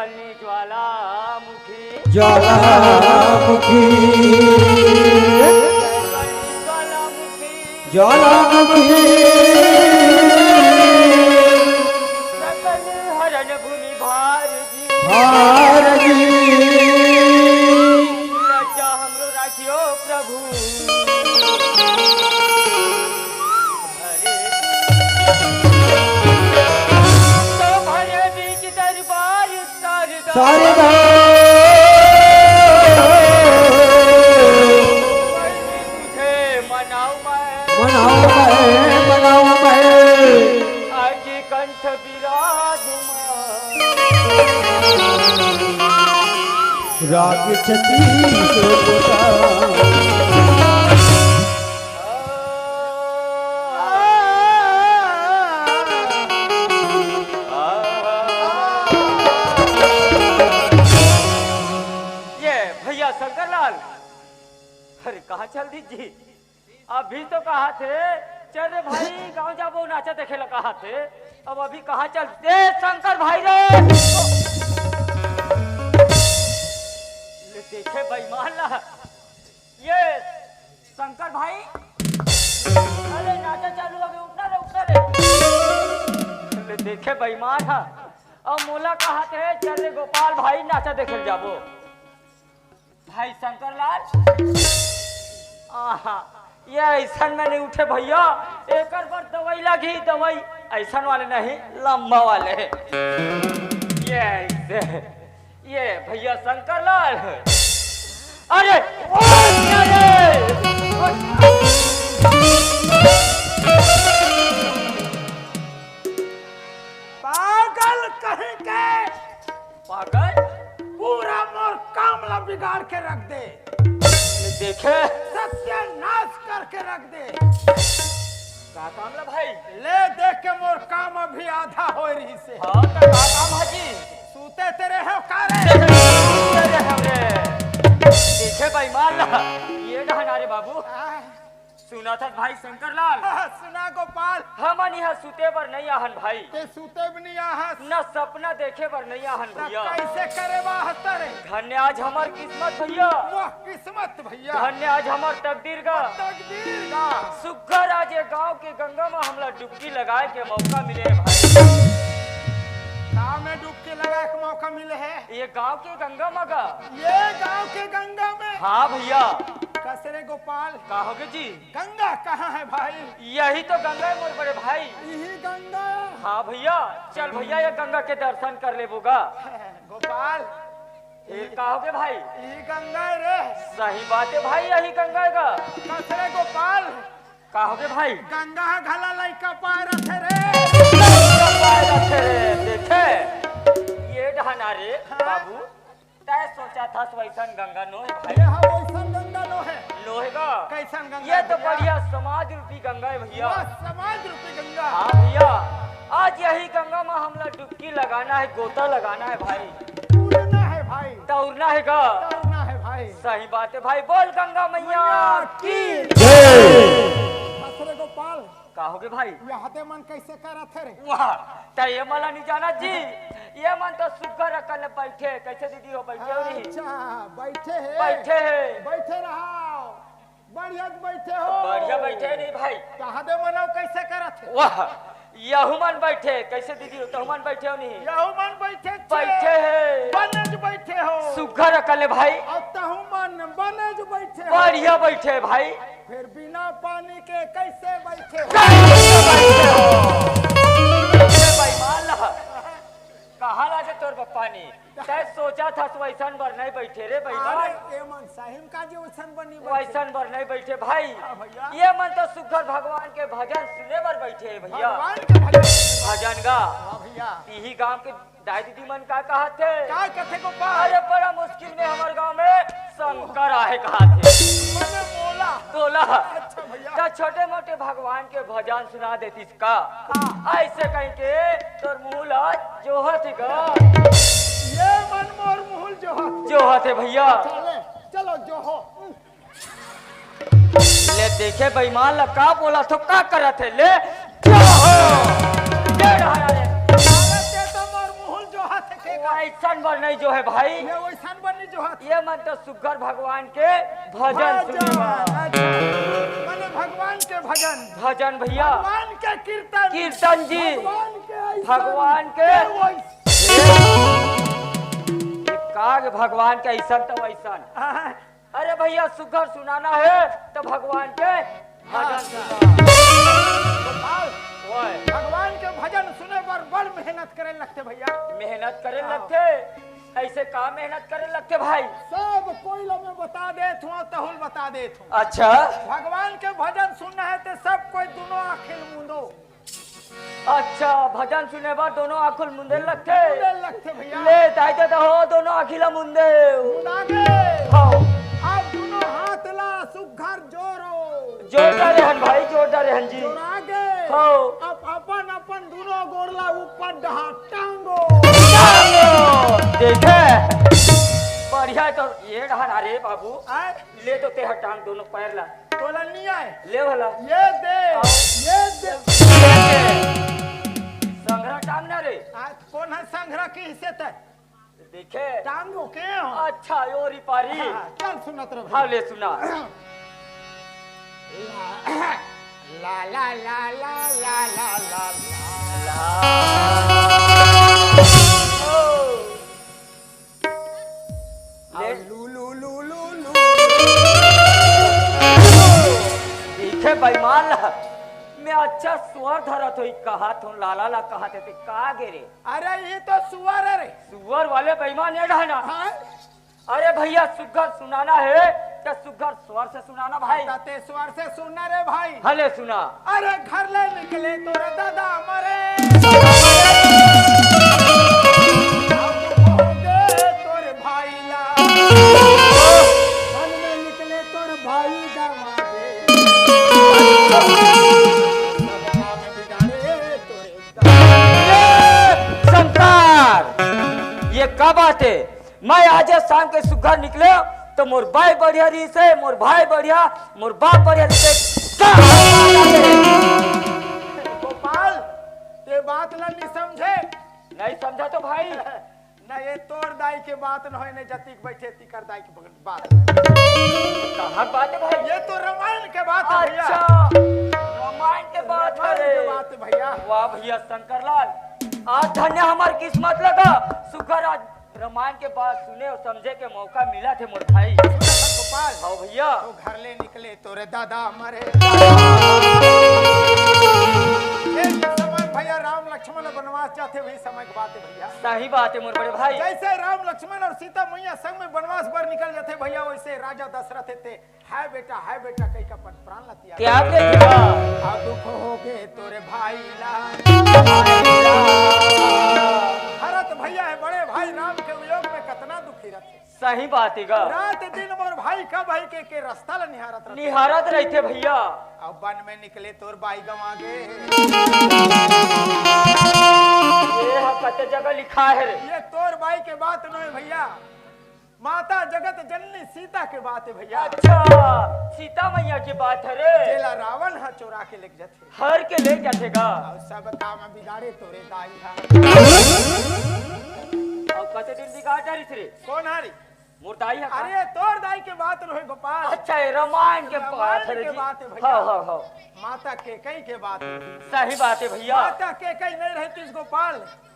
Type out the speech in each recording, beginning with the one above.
बनी ज्वालामुखी ज्वालामुखी ज्वालामुखी ज्वालामुखी सकल हरण भूमि भारजी भारती लज्जा हमरो राखियो प्रभु भरे बीच दरबार शारदा मनाओ मैं आज कंठ विराजमान राग छती सोता ये भैया शंकरलाल, अरे कहाँ चल दी जी? अभी तो कहा थे चल रे भाई गाँव जाबो नाचा देखे ला कहा थे, अब अभी कहाँ चलते शंकर भाई रे? ले देखे बेईमान ला ये शंकर भाई, अरे नाचा चालू अभी उठना रे ले देखे बेईमान है। अब मोला कहा थे चल रे गोपाल भाई नाचा देखे जाबो। भाई शंकरलाल आहा ये ऐसा में नहीं उठे भैया, एक बार दवाई लगी, दवाई ऐसा वाले नहीं लंबा वाले ये ऐसे ये भैया शंकरलाल अरे पागल कहीं के पागल पूरा मोर कामला बिगाड़ के रख दे, देखे सत्यानाश करके रख दे। का काम ला भाई? ले देख के मोर काम अभी आधा हो रही से। हाँ का काम हाजी सूते तेरे हो कारे देखे भाई मान ला ये डहना रे बाबू सुना था भाई शंकरलाल सुना गोपाल हमन यहाँ सूते पर नहीं आहन भाई, ते सूते भी नहीं आहस न सपना देखे पर नहीं आहन भैया। कैसे करे वाहता रे? धन्य आज हमार किस्मत भैया, वाह किस्मत भैया, धन्य आज हमार तकदीर का तकदीर का सुगर आज ये गांव के गंगा में हमला डुबकी लगाए के मौका मिले भाई। गाँव में डुबकी लगाए के मौका मिले है? ये गांव के गंगा में का ये गाँव के गंगा में? हाँ भैया। कसरे गोपाल कहोगे जी? गंगा कहाँ है भाई? यही तो गंगा है मोर बड़े भाई। यही गंगा? हाँ भैया चल भैया ये गंगा के दर्शन कर ले बोगा। गोपाल ये कहोगे भाई? यही गंगा रे। सही बात है भाई यही गंगा है का। कसरे गोपाल कहोगे भाई? गंगा घला लइका पाए रखे रे। देखे ये ढाना रे बाबू तय सोचा था वैसन गंगा नो है भाई। ये वैसन गंगा नो है? लोहेगा कैसन गंगा? ये तो बढ़िया समाज रूपी गंगा है भैया। समाज रूपी गंगा? हाँ भैया आज यही गंगा में हमला डुबकी लगाना है, गोता लगाना है भाई। उड़ना है भाई? दौड़ना है का? दौड़ना है भाई। सही बात है भाई, बोल गंगा मैया की। कसरे गोपाल कहोगे भाई? यहाते मन कैसे करत है रे? वाह तो ये मला नहीं जाना जी, ये मन तो सुगर अकल बैठे कैसे दीदी हो बैठे हो नहीं? अच्छा बैठे है? बैठे है बैठे रहो बढ़िया बैठे हो। बढ़िया बैठे नहीं भाई। कहा दे मनाओ कैसे करत है? वाह यहू मन बैठे कैसे दीदी हो? तो मन बैठे हो नहीं? यहू मन बैठे बैठे है बनज बैठे हो। सुगर अकल भाई अब तहु मन बनज बैठे हो। बढ़िया बैठे भाई। फिर बिना पानी के कैसे बैठे हो? कहा लागे तोर पानी? तय सोचा था तू वैसन बर नहीं बैठे रे बेईमान। ये मन साहिम का जो वैसन बनी वैसन बर नहीं बैठे भाई। भैया। ये मन तो सुगर भगवान के भजन सुने बर बैठे है भैया। भगवान के भजन भजन गा भैया। यही गांव के दाई दीदी मन का कहा थे? क्या कहते गोपाल? अरे बड़ा मुश्किल में हमारे गांव में शंकर आए कहा थे। मैंने बोला बोला अच्छा भैया तो छोटे मोटे भगवान के भजन सुना देती का ऐसे कहीं के तोर मुँह जोहत का ये मन मोर मुहुल जोहत है भैया। चले चलो जो हो ले देखे बेईमान ला का बोला तो का करत है ले जो हो ये रहा रे तो मोर मुहुल जो हाथ के वैसन बने जो है भाई, ये वैसन बनी जो है ये मन तो सुगर भगवान के भजन सुनेगा। माने भगवान के भजन, भजन भैया, भगवान के कीर्तन, कीर्तन जी, भगवान के काग भगवान के ऐसा तो वैसन। अरे भैया सुगर सुनाना है तो भगवान के भजन सुना। ओए, भगवान के भजन सुने पर बड़ मेहनत करे लगते भैया, मेहनत करे लगते, ऐसे का मेहनत करे लगते भाई? सब कोई लोग में बता दे तहुल बता दे। अच्छा, भगवान के भजन सुनना है तो सब कोई दोनों आंखें मूंदो। अच्छा भजन सुने बाद दोनों आंखुल मुंदे लगते भैया, ले दाइते तो हो दोनों आखिला मुंदे हाँ। अब दोनों हाथ ला सुघर जोरो, जोरदार रहन भाई, जोरदार रहन जी। आगे हाँ। अब अपन अपन दोनों गोरला ऊपर डहा टांगो। देखे बढ़िया तो ये रहन। अरे बाबू आए ले तो तेहर टांग दोनों पैर ला, तोला नहीं आए, ले भला ये दे संग्रह टांग ना रे। आज कौन है संग्रह की हिस्से तक देखे टांगो के हो? अच्छा योरी पारी। चल सुनत रहो। हाँ ले सुना। ला ला ला ला ला ला ला ले लू लू लू लू लू। देखे बेईमान ला मैं अच्छा स्वर धरा तो कहा तो लाला ला कहा थे का गिरे। अरे ये तो सुअर है रे। सुअर वाले बेईमान ये ढाना। हाँ? अरे भैया सुगर सुनाना है तो सुगर स्वर से सुनाना भाई। ताते स्वर से सुनना रे भाई। हले सुना। अरे घर ले निकले तोरे दादा मरे, तोरे भाई ला घर में निकले तोरे भाई गवा दे, सब काम बिगाड़े तोरे शंकर ये कब आते? मैं आज शाम के सुगर निकले तो मोर भाई बढ़िया रही से, मोर भाई बढ़िया, मोर बाप बढ़िया रही से। गोपाल ये बात ला नहीं समझे? नहीं समझा तो भाई न ये तोर दाई के बात न होए न जतिक बैठे तिकर दाई के बात। कहाँ बात है भाई? ये तो रामायण के बात है भैया। अच्छा रामायण के बात है रामायण रे। के बात है भैया। वाह भैया शंकरलाल आज धन्य हमारी किस्मत लगा। सुगर आज रामायण के बाद सुने और समझे के मौका मिला थे मोर भाई। गोपाल हाँ भैया तो घर ले निकले तोरे दादा मरे, समय भैया राम लक्ष्मण वनवास जाते वही समय की बात है भैया। सही बात है मोर बड़े भाई। जैसे राम लक्ष्मण और सीता मैया संग में वनवास पर निकल जाते भैया, वैसे राजा दशरथ थे हाय बेटा कई का प्राण लतिया क्या देखेगा? आ दुख हो गए तोरे भाई ला। भरत भैया है बड़े भाई राम के वियोग में कितना दुखी रहते। सही बात है गा। रात दिन मोर भाई का भाई के रास्ता ला निहारत रहते। निहारत रहते भैया। अब वन में निकले तोर बाई गवा गे। ये कते जगह लिखा है रे। ये तोर बाई के बात नहीं भैया, माता जगत जननी सीता के बात है भैया। अच्छा सीता मैया की बात है रे। जेला रावण है चोरा के लेके जाते, हर के ले जातेगा और सब काम बिगाड़े तोरे दाई हा। और कते दिन बिगाड़ रही रे? कौन हारी? मोर दाई है। अरे तोर दाई के बात रहे गोपाल। अच्छा ये रामायण के बात है रामायण रे के जी। बात है भैया। हाँ हाँ हाँ माता के कई के बात है। सही बात है भैया। माता के कई नहीं रहती इस गोपाल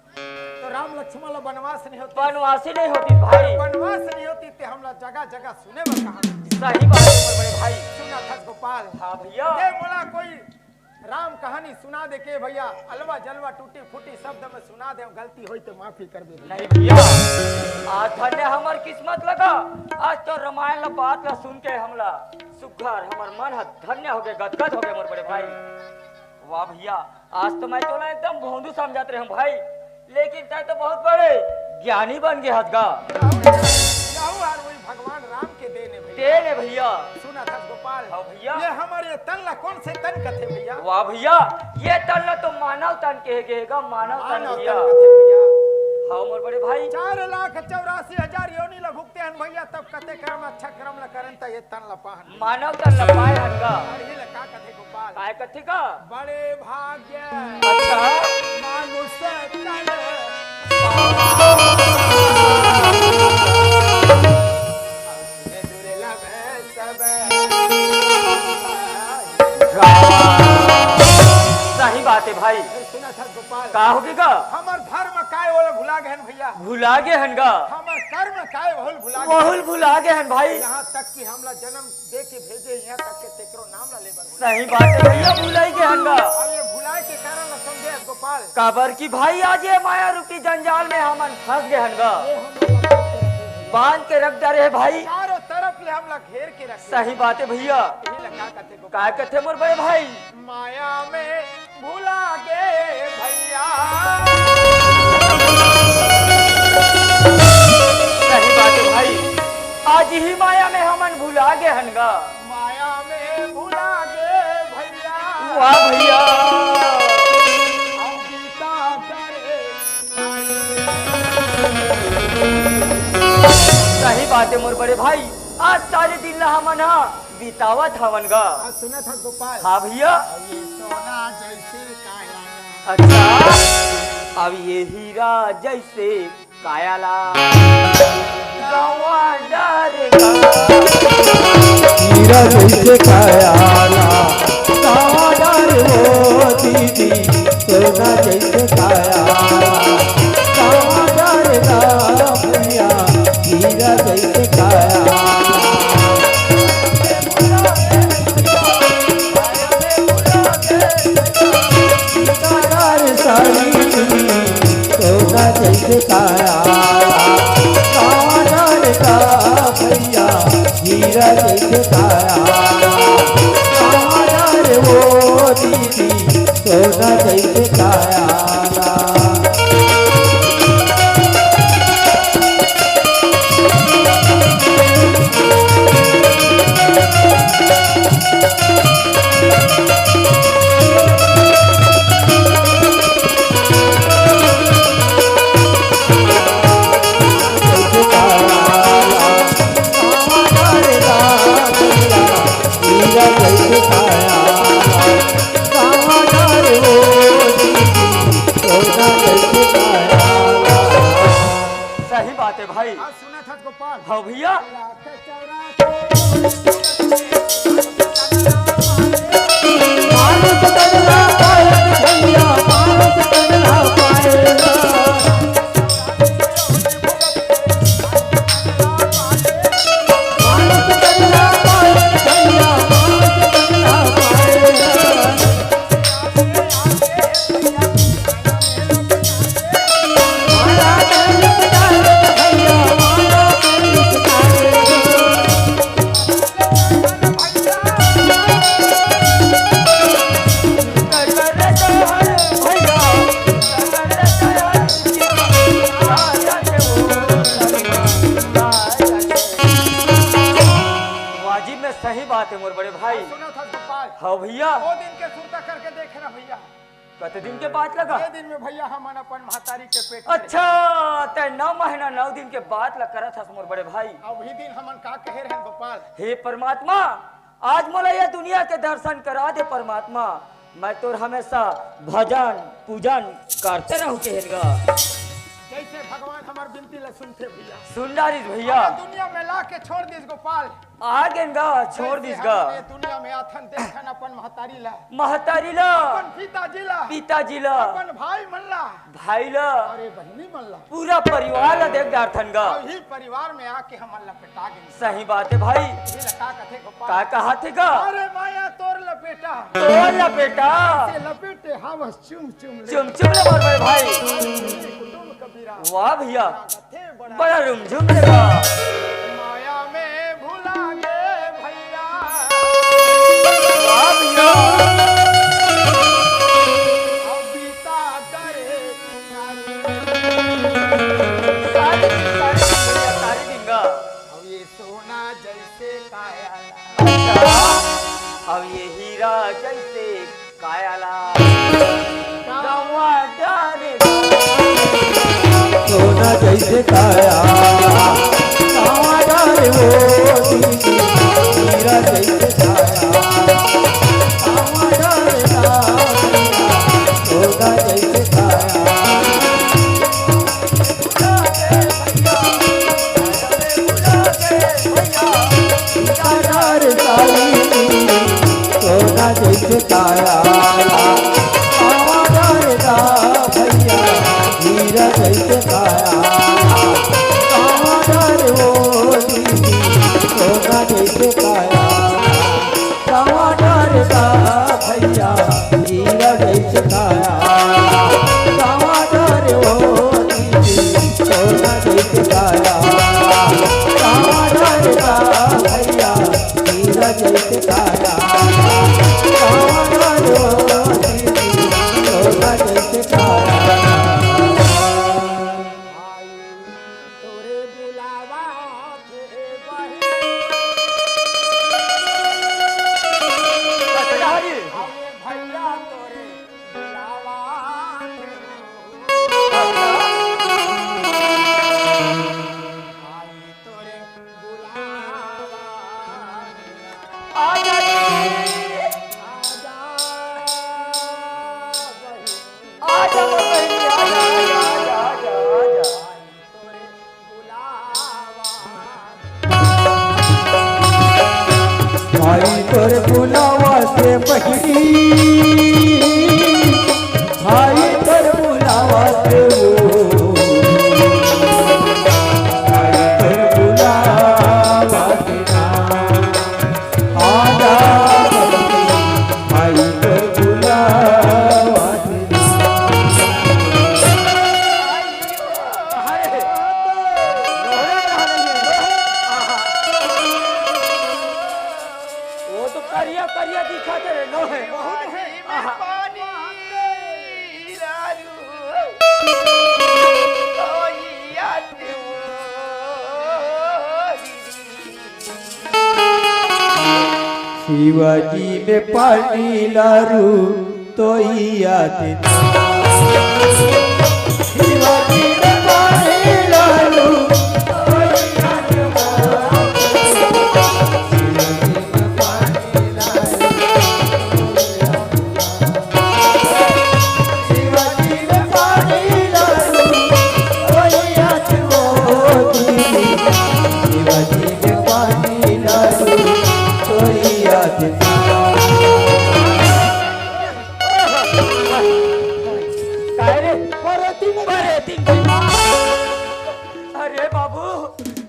तो राम लक्ष्मण ला वनवास नहीं होती। वनवासी नहीं होती भाई। वनवास नहीं होती ते हमला जगह जगह सुने में कहानी। सही बात है मोर बड़े भाई। सुना था गोपाल। हाँ भैया। ये मोला कोई राम कहानी सुना दे के भैया, अलवा जलवा टूटी फूटी शब्द में सुना दे, गलती हुई तो माफी कर दे। नहीं भैया आज धन्य हमार किस्मत लगा। आज तो रामायण ला बात ला सुन के हमला सुघर हमार मन धन्य हो गए, गदगद हो गए मोर बड़े भाई। वाह भैया आज तो मैं तो एकदम भोंदू समझाते रहे भाई, लेकिन तय तो बहुत बड़े ज्ञानी बन गए हदगा। वही भगवान राम के देने भैया। देने भैया। सुना था गोपाल। हाँ भैया। ये हमारे तन ला कौन से तन कथे भैया? वाह भैया ये तन ला तो मानव तन कहेगा, मानव तन मानव भैया। तन कथे भैया। हाँ मोर बड़े भाई। 4,84,000 योनि ला भुगते हैं भैया, तब कते कर्म अच्छा कर्म ला करन त ये तन ला पाहन। मानव तन ला पाए हदगा। और ये ला का कथे गोपाल? काय कथी का? बड़े भाग्य अच्छा मानुष तन सही बात है भाई। सुना था गोपाल का होगी का हमर धर्म काय ओला भुला गए भैया, भुला गए हन गा हमर कर्म काय बहुल भुला गए। बहुल भुला गए हन भाई। यहाँ तक कि हमला जन्म दे के भेजे, यहाँ तक के तेकरो नाम ला लेबर। सही बात है भैया, भुलाई गए हन गा। अब ये भुलाए के कारण न समझे गोपाल। काबर की भाई आज ये माया रूपी जंजाल में हमन फंस गए हन गा। बांध के रख डरे है भाई, चारों तरफ ले हमला घेर के रखे। सही बात है भैया। यही लगा कथे गोपाल, का कथे मोर बड़े भाई, माया में भुला गए भैया। सही बात है भाई, आज ही माया में हमन भुला गए हन गा। माया में भुला गए भैया। वाह भैया, अब गीता करे। सही बात है मोर बड़े भाई, आज सारे दिन ला हमन हा बितावत हवन गा। आज सुना था गोपाल, हाँ भैया। अब ये सोना जैसे काया। अच्छा, अब ये हीरा जैसे कायाला गवा डरेगा। हीरा जैसे कायाला गावा डर वो दीदी, सोना जैसे कायाला गावा डरेगा भैया, हीरा जैसे कायाला। सोना जैसे कायाला गावा डरेगा भैया, हीरा जैसे कायाला गावा डर वो दीदी, सोना जैसे कायाला। सही बात है भाई। आज सुना था गोपाल, हाँ भैया। मानस कनला पायल भैया, मानस कनला पायल। मानस कनला पायल भैया, मानस कनला पायल। माला कनक डालत भैया, माला कनक डालत। वाजिब में सही बात है मोर बड़े भाई। सुना था गोपाल, हाँ भैया। वो दिन के सुरता करके देखे ना भैया। कते दिन के बाद लगा? ये दिन में भैया हम अपन महतारी के पेट में। अच्छा, ते 9 महीना 9 दिन के बाद ला करत हस मोर बड़े भाई। अब ही दिन हमन का कहे रहे गोपाल, हे परमात्मा, आज मोला ये दुनिया के दर्शन करा दे परमात्मा। मैं तोर हमेशा भजन पूजन करते रहूं केहरगा। जैसे भगवान हमार बिनती ला सुनते भैया। सुन डारिस भैया, दुनिया में ला के छोड़ दिस गोपाल। आगेंगा छोड़ दिस गा। ये दुनिया में आथन देखन अपन महतारी ला, महतारी ला, अपन पिताजी ला, पिताजी ला, अपन भाई मन ला, भाई ला, अरे बहनी मन ला, पूरा परिवार ला देख डारथन गा। और ही परिवार में आके हमन ला पेटा गए। सही बात है भाई। ये लका कथे गोपाल, का कहा थे गा? अरे माया तोर लपेटा, तोर ला बेटा, से लपेटे हवस चुम चुम ले। चुम चुम ले मोर बड़े भाई। कुटुंब कबीरा, वाह भैया, कथे बड़ा बड़ा रुमझुम लेगा। माया में भुला गए भैया। वाह भैया, अब बीता करे सारी दिंगा। अब ये सोना जैसे काया, अच्छा, अब ये हीरा जैसे कायाला गवा डारेगा। सोना जैसे कायाला गावा डर वो दीदी, हीरा जैसे कायाला गावा डरेगा भैया, सोना जैसे कायाला। काया कावा डरता भैया हीरा जैसे काया कावा डर वो दीदी सोना जैसे काया कावा डरता भैया हीरा जैसे काया कावा डर वो दीदी सोना जैसे काया कावा डरता भैया हीरा जैसे काया कावा डर वो दीदी सोना जैसे काया तोरे बुलावा के बही कचहरी अरे भैया तोरे बुलावा आई तोरे बुलावा आजा आजा आजा बही बहनी आजा आजा आजा तोरे बुलावा भाई तोर बुलावा से बहिनी भाई तोर बुलावा से वो भाई तोर बुलावा से ना आजा भाई तोर बुलावा से ना अरे लोहे वो तो करिया करिया दिखाते रहे लोहे आहा। शिवाजी में पानी लारू तो याद शिवाजी में पानी लारू तो याद शिवाजी में पानी लारू तो याद शिवाजी में पानी लारू तो याद काय रे परतीन अरे बाबू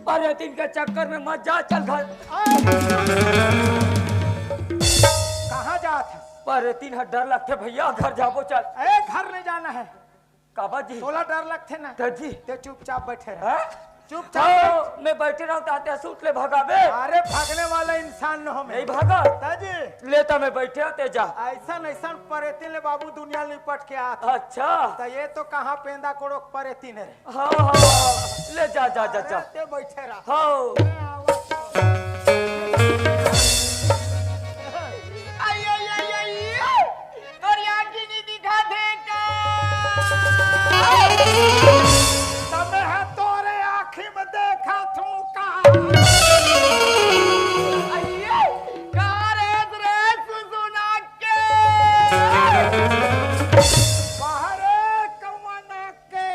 परतीन के चक्कर में मत जा चल घर कहाँ जात है परतीन है डर लगते भैया घर जाबो चल ए घर नहीं जाना है काबा जी तोला डर लगते ना दादी ते चुपचाप बैठे रहे हैं चुपचाप तो मैं बैठे रहूं ताते सूट ले भगावे अरे भागने वाला इंसान न हो नहीं मैं भागा ताजी लेता मैं बैठे होते जा ऐसा ऐसा परेतीन ले बाबू दुनिया निपट के आत अच्छा तो ये तो कहाँ पेंदा कोड़ो परेतीन है हाँ हाँ ले जा जा जा जा ते बैठे रहा हाँ तब है तोरे आँखी में देखा तू कहाँ बाहरे कौवाना के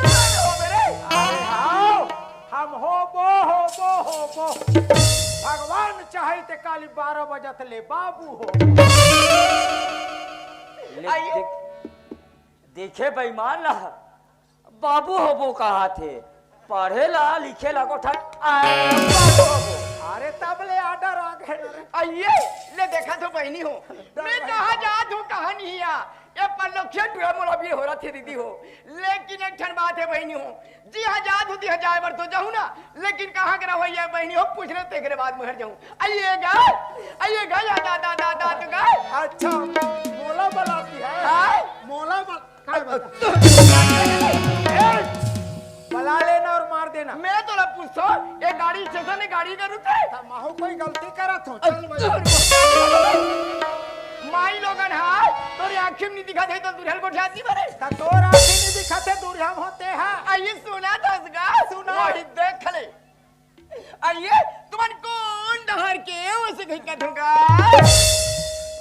अरे आओ हम हो भगवान चाहे ते काली 12 बजत ले बाबू हो देखे बेईमान ला बाबू होबो कहा थे पढ़े ला लिखे ला को ठक अरे तब ले आर्डर आ गए रे। आइए ले देखा तो बहनी हो मैं कहाँ जात हूँ कहाँ नहीं आ ये पल्लोखे टुआ मोला भी हो रहा थे दीदी हो लेकिन एक ठन बात है बहनी हो जी हाँ जात हूँ दिया जाए बर तो जाऊँ ना लेकिन कहाँ करा हो ये बहनी हो पूछ रहे तेरे बाद में हट जाऊँ आइएगा या दादा दादा तो गा अच्छा मोला बुलाती है हाँ? मोला बुला लेना और मार देना मैं तो ना पूछता ये गाड़ी स्टेशन है गाड़ी का रुके माहू कोई गलती करत हो चल माई लोगन है तोरी आँखें नहीं दिखा थे तो दुल्हन को जाती बरे तोर आँखें नहीं दिखाते दूरियाम होते हैं आइए सुना था उसका सुना। वही देख ले आइए तुमन कौन डहर के वैसे कहीं का दूंगा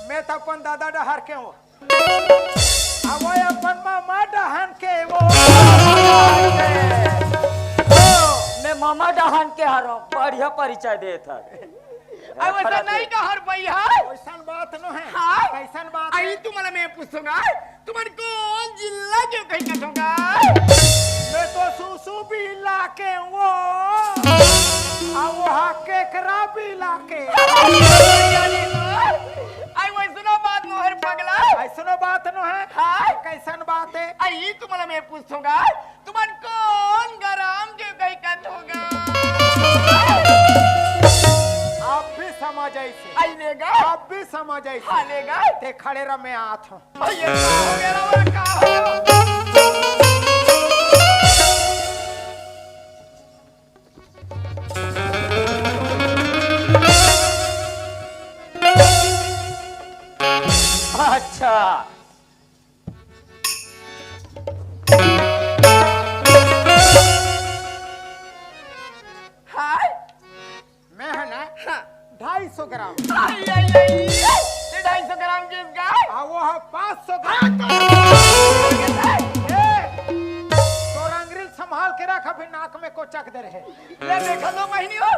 मैं तो अपन दादा डहर के हूँ अब वो अपन मामा डहन के वो मैं मैं मामा डहान के आ रहा हूँ, बढ़िया परिचय देता अब वैसा नहीं कहर भैया वैसन बात न है हाँ कैसन बात है? आई तुम्हाला मैं पूछूंगा तुम्हारे कौन जिला के कहीं कहूंगा मैं तो सुसु भी लाके वो केकरा भी लाके आई वैसनो बात मोहर पगला ऐसनो बात न है हाँ कैसन बात है? आई तुम्हाला मैं पूछूंगा तुम्हारे कौन गरम के कहीं कहूंगा आप भी समझ ऐसे आई लेगा आप भी समझ ऐसे हाँ लेगा ते खड़े रह मैं आत हूँ भैया का हो गया रे का हो अच्छा हाय मैं है ना हाँ 250 ग्राम आई आई आई ये 250 ग्राम की गाय वो है 500 ग्राम तो रंगरील संभाल के रख अभी नाक में को चक दे रहे ले देखा तो महीनी हो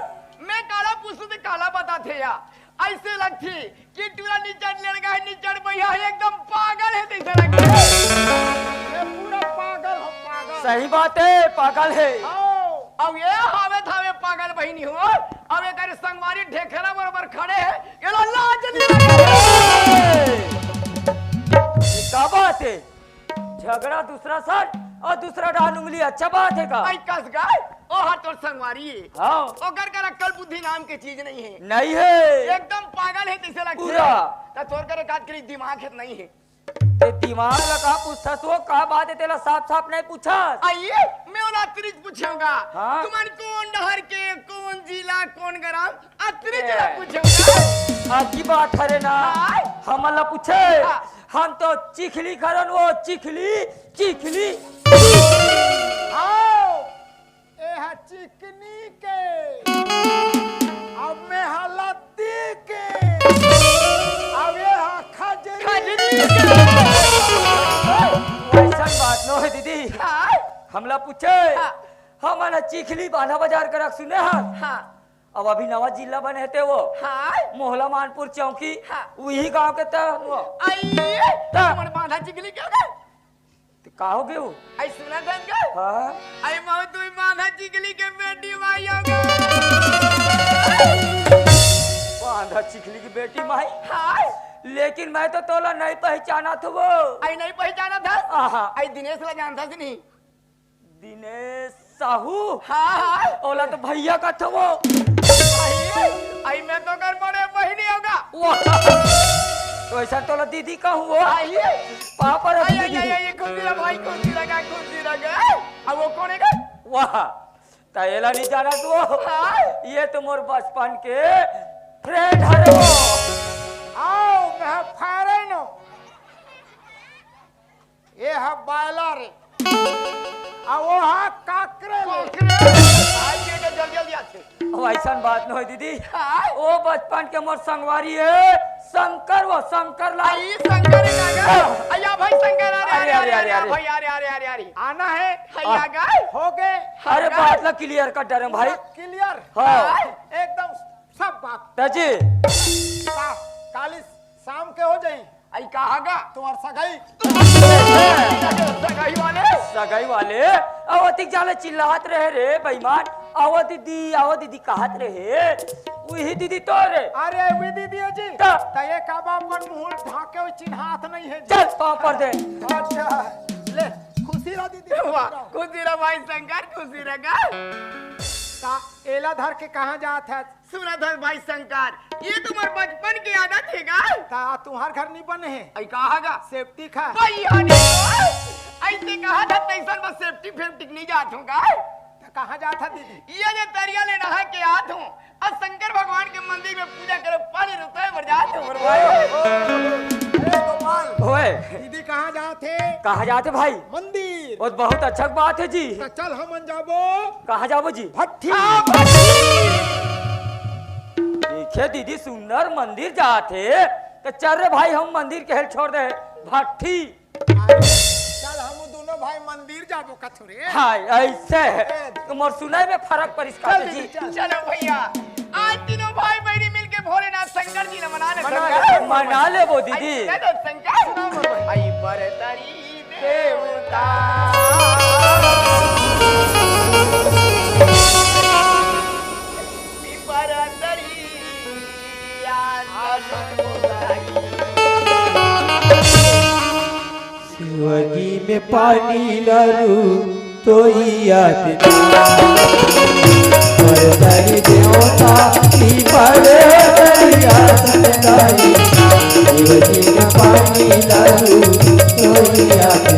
मैं काला पूछू तो काला बता थे या ऐसे लगती कि टूरा नीचड़ लड़का है नीचड़ भैया एकदम पागल है जैसे लगता है ये पूरा पागल हो पागल सही बात है, पागल है। आओ अब ये हावे थावे पागल बहिनी हो अब एक अरे संगवारी ढेखरा बरोबर खड़े है ये लो लाज नहीं लगे ये क्या बात है? झगड़ा दूसरा सर और दूसरा डाल उंगली, अच्छा बात है का? आई कस गाय ओ हर तोर संगवारी है हाँ ओकर का अक्ल बुद्धि नाम के चीज नहीं है नहीं है, एकदम पागल है जैसे लगता पूरा। है तो तोर करे काट के दिमाग है नहीं है ते दिमाग लगा पूछता सो का बात है, तेरा साफ साफ नहीं पूछा। आइए मैं उन अतिरिक्त पूछूंगा हाँ? तुम्हारे कौन डहर के कौन जिला कौन ग्राम अतिरिक्त जरा पूछूंगा अच्छी बात है ना, हाँ? हम अल्लाह पूछे हाँ। हम तो चिखली करन वो चिखली चिखली आओ ए है चिकनी के अब मैं हलती के अब ये है खजरी खजरी ऐसा बात न है दीदी, हाँ हमला पूछे हाँ। हम ना चिखली बांधा बाजार कर सुने हैं, हाँ अब अभी नवा जिला बने थे वो हाँ मोहला मानपुर चौकी, हाँ। वही गांव के तहत वो आइए तुम्हारे बांधा चिकली क्या है तो का हो गए वो? आई सुना था क्या हाँ आई माँ तू बांधा चिकली के बेटी भाई होगा बांधा चिखली की बेटी माई, हाँ लेकिन मैं तो तोला नहीं पहचाना था वो। आई नहीं पहचाना था आहा, आई दिनेश ला जानता थी नहीं दिनेश साहू हाँ हाँ ओला तो भैया का था वो। आई मैं तो कर बड़े बहिनी होगा वाह, तो ऐसा तोला दीदी का हुआ आइए पापा आई आई दीदी, आई खुशी लगा भाई खुशी लगा अब वो कौन है वाह तैला नहीं जाना तू, हाँ ये तो मोर बचपन के फ्रेंड है वो। आओ मैं फायरन ये है बायलर आ वो है काकरे आई बेटा जल्दी जल्दी आछे अब ऐसा बात न हो दीदी, हाँ वो बचपन के मोर संगवारी है शंकर, वो शंकर लाई आई शंकर नागा आया भाई शंकर अरे अरे, अरे अरे, अरे अरे। भाई अरे अरे अरे अरे आना है हैया गाय हो गए अरे बात ला क्लियर कर डरे भाई। क्लियर हाँ एकदम सब बात ताजी काली शाम के हो जाई आई कहागा तुम्हार सगाई सगाई वाले सगाई वाले अवतिक जाले चिल्लात रहे रे बेईमान, आवो दीदी कहत रहे वही दीदी तो रे। अरे वी दीदी जी ता। त ये काबा अपन मुंह ढाके हुए चिन्हात नहीं है जी। चल पाँव पर दे। अच्छा ले खुशी रह दीदी वाह खुशी रहा भाई शंकर खुशी रहा ता एला धर के कहाँ जात है सुना था भाई शंकर ये तुम्हारे बचपन की आदत है का ता तुम्हार घर नहीं बने है आई कहागा सेफ्टी खा भाई यानी ऐसे कहा था तैसन बस सेफ्टी फेफ्टी नहीं जात हूँ का ता कहाँ जात है दीदी ये जो तरिया ले नहा के आत हूँ और शंकर भगवान के मंदिर में पूजा करे पानी रुता है बरजात हूँ अरे गोपाल ओए दीदी कहाँ जाते कहाँ जाते भाई? मंदिर बहुत अच्छा बात है जी। ता चल हम जाबो कहाँ जाबो जी? भट्टी देखे दीदी सुंदर मंदिर जाते तो चल रे भाई हम मंदिर के हेल छोड़ दे भट्टी। चल हम दोनों भाई मंदिर जाबो कथुरे हाय ऐसे मोर सुनाई में फर्क परिस का जी चलो भैया आज तीनों भाई बहनी मिलके भोलेनाथ शंकर जी ने मना ले मना ले वो दीदी शंकर आई बरतरी देवता शिवजी में पानी लारू तो याद बरतरी देवता की बरतरी याद शिवजी में पानी लारू तो याद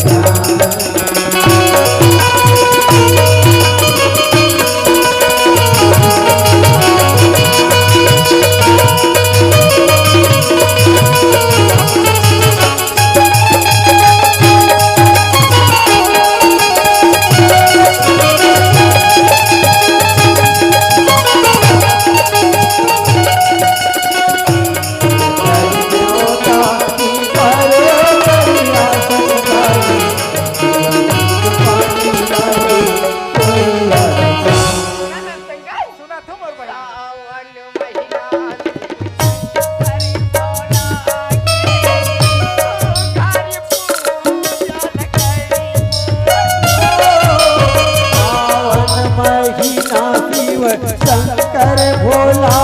शंकर भोला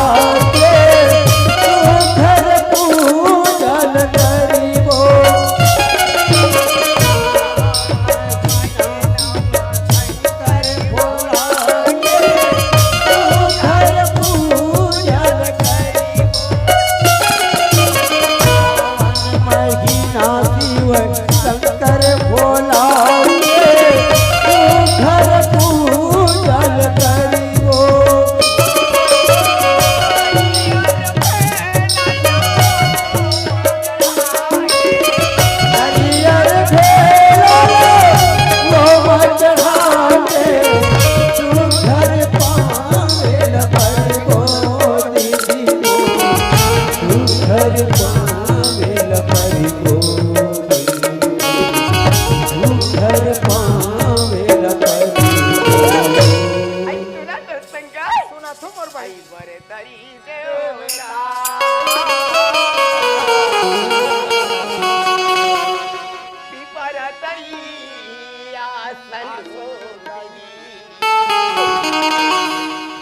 के घर पूजन करिबो शंकर भोला के घर पूजन करिबो महीना शिव शंकर भोला के घर पूजन करिबो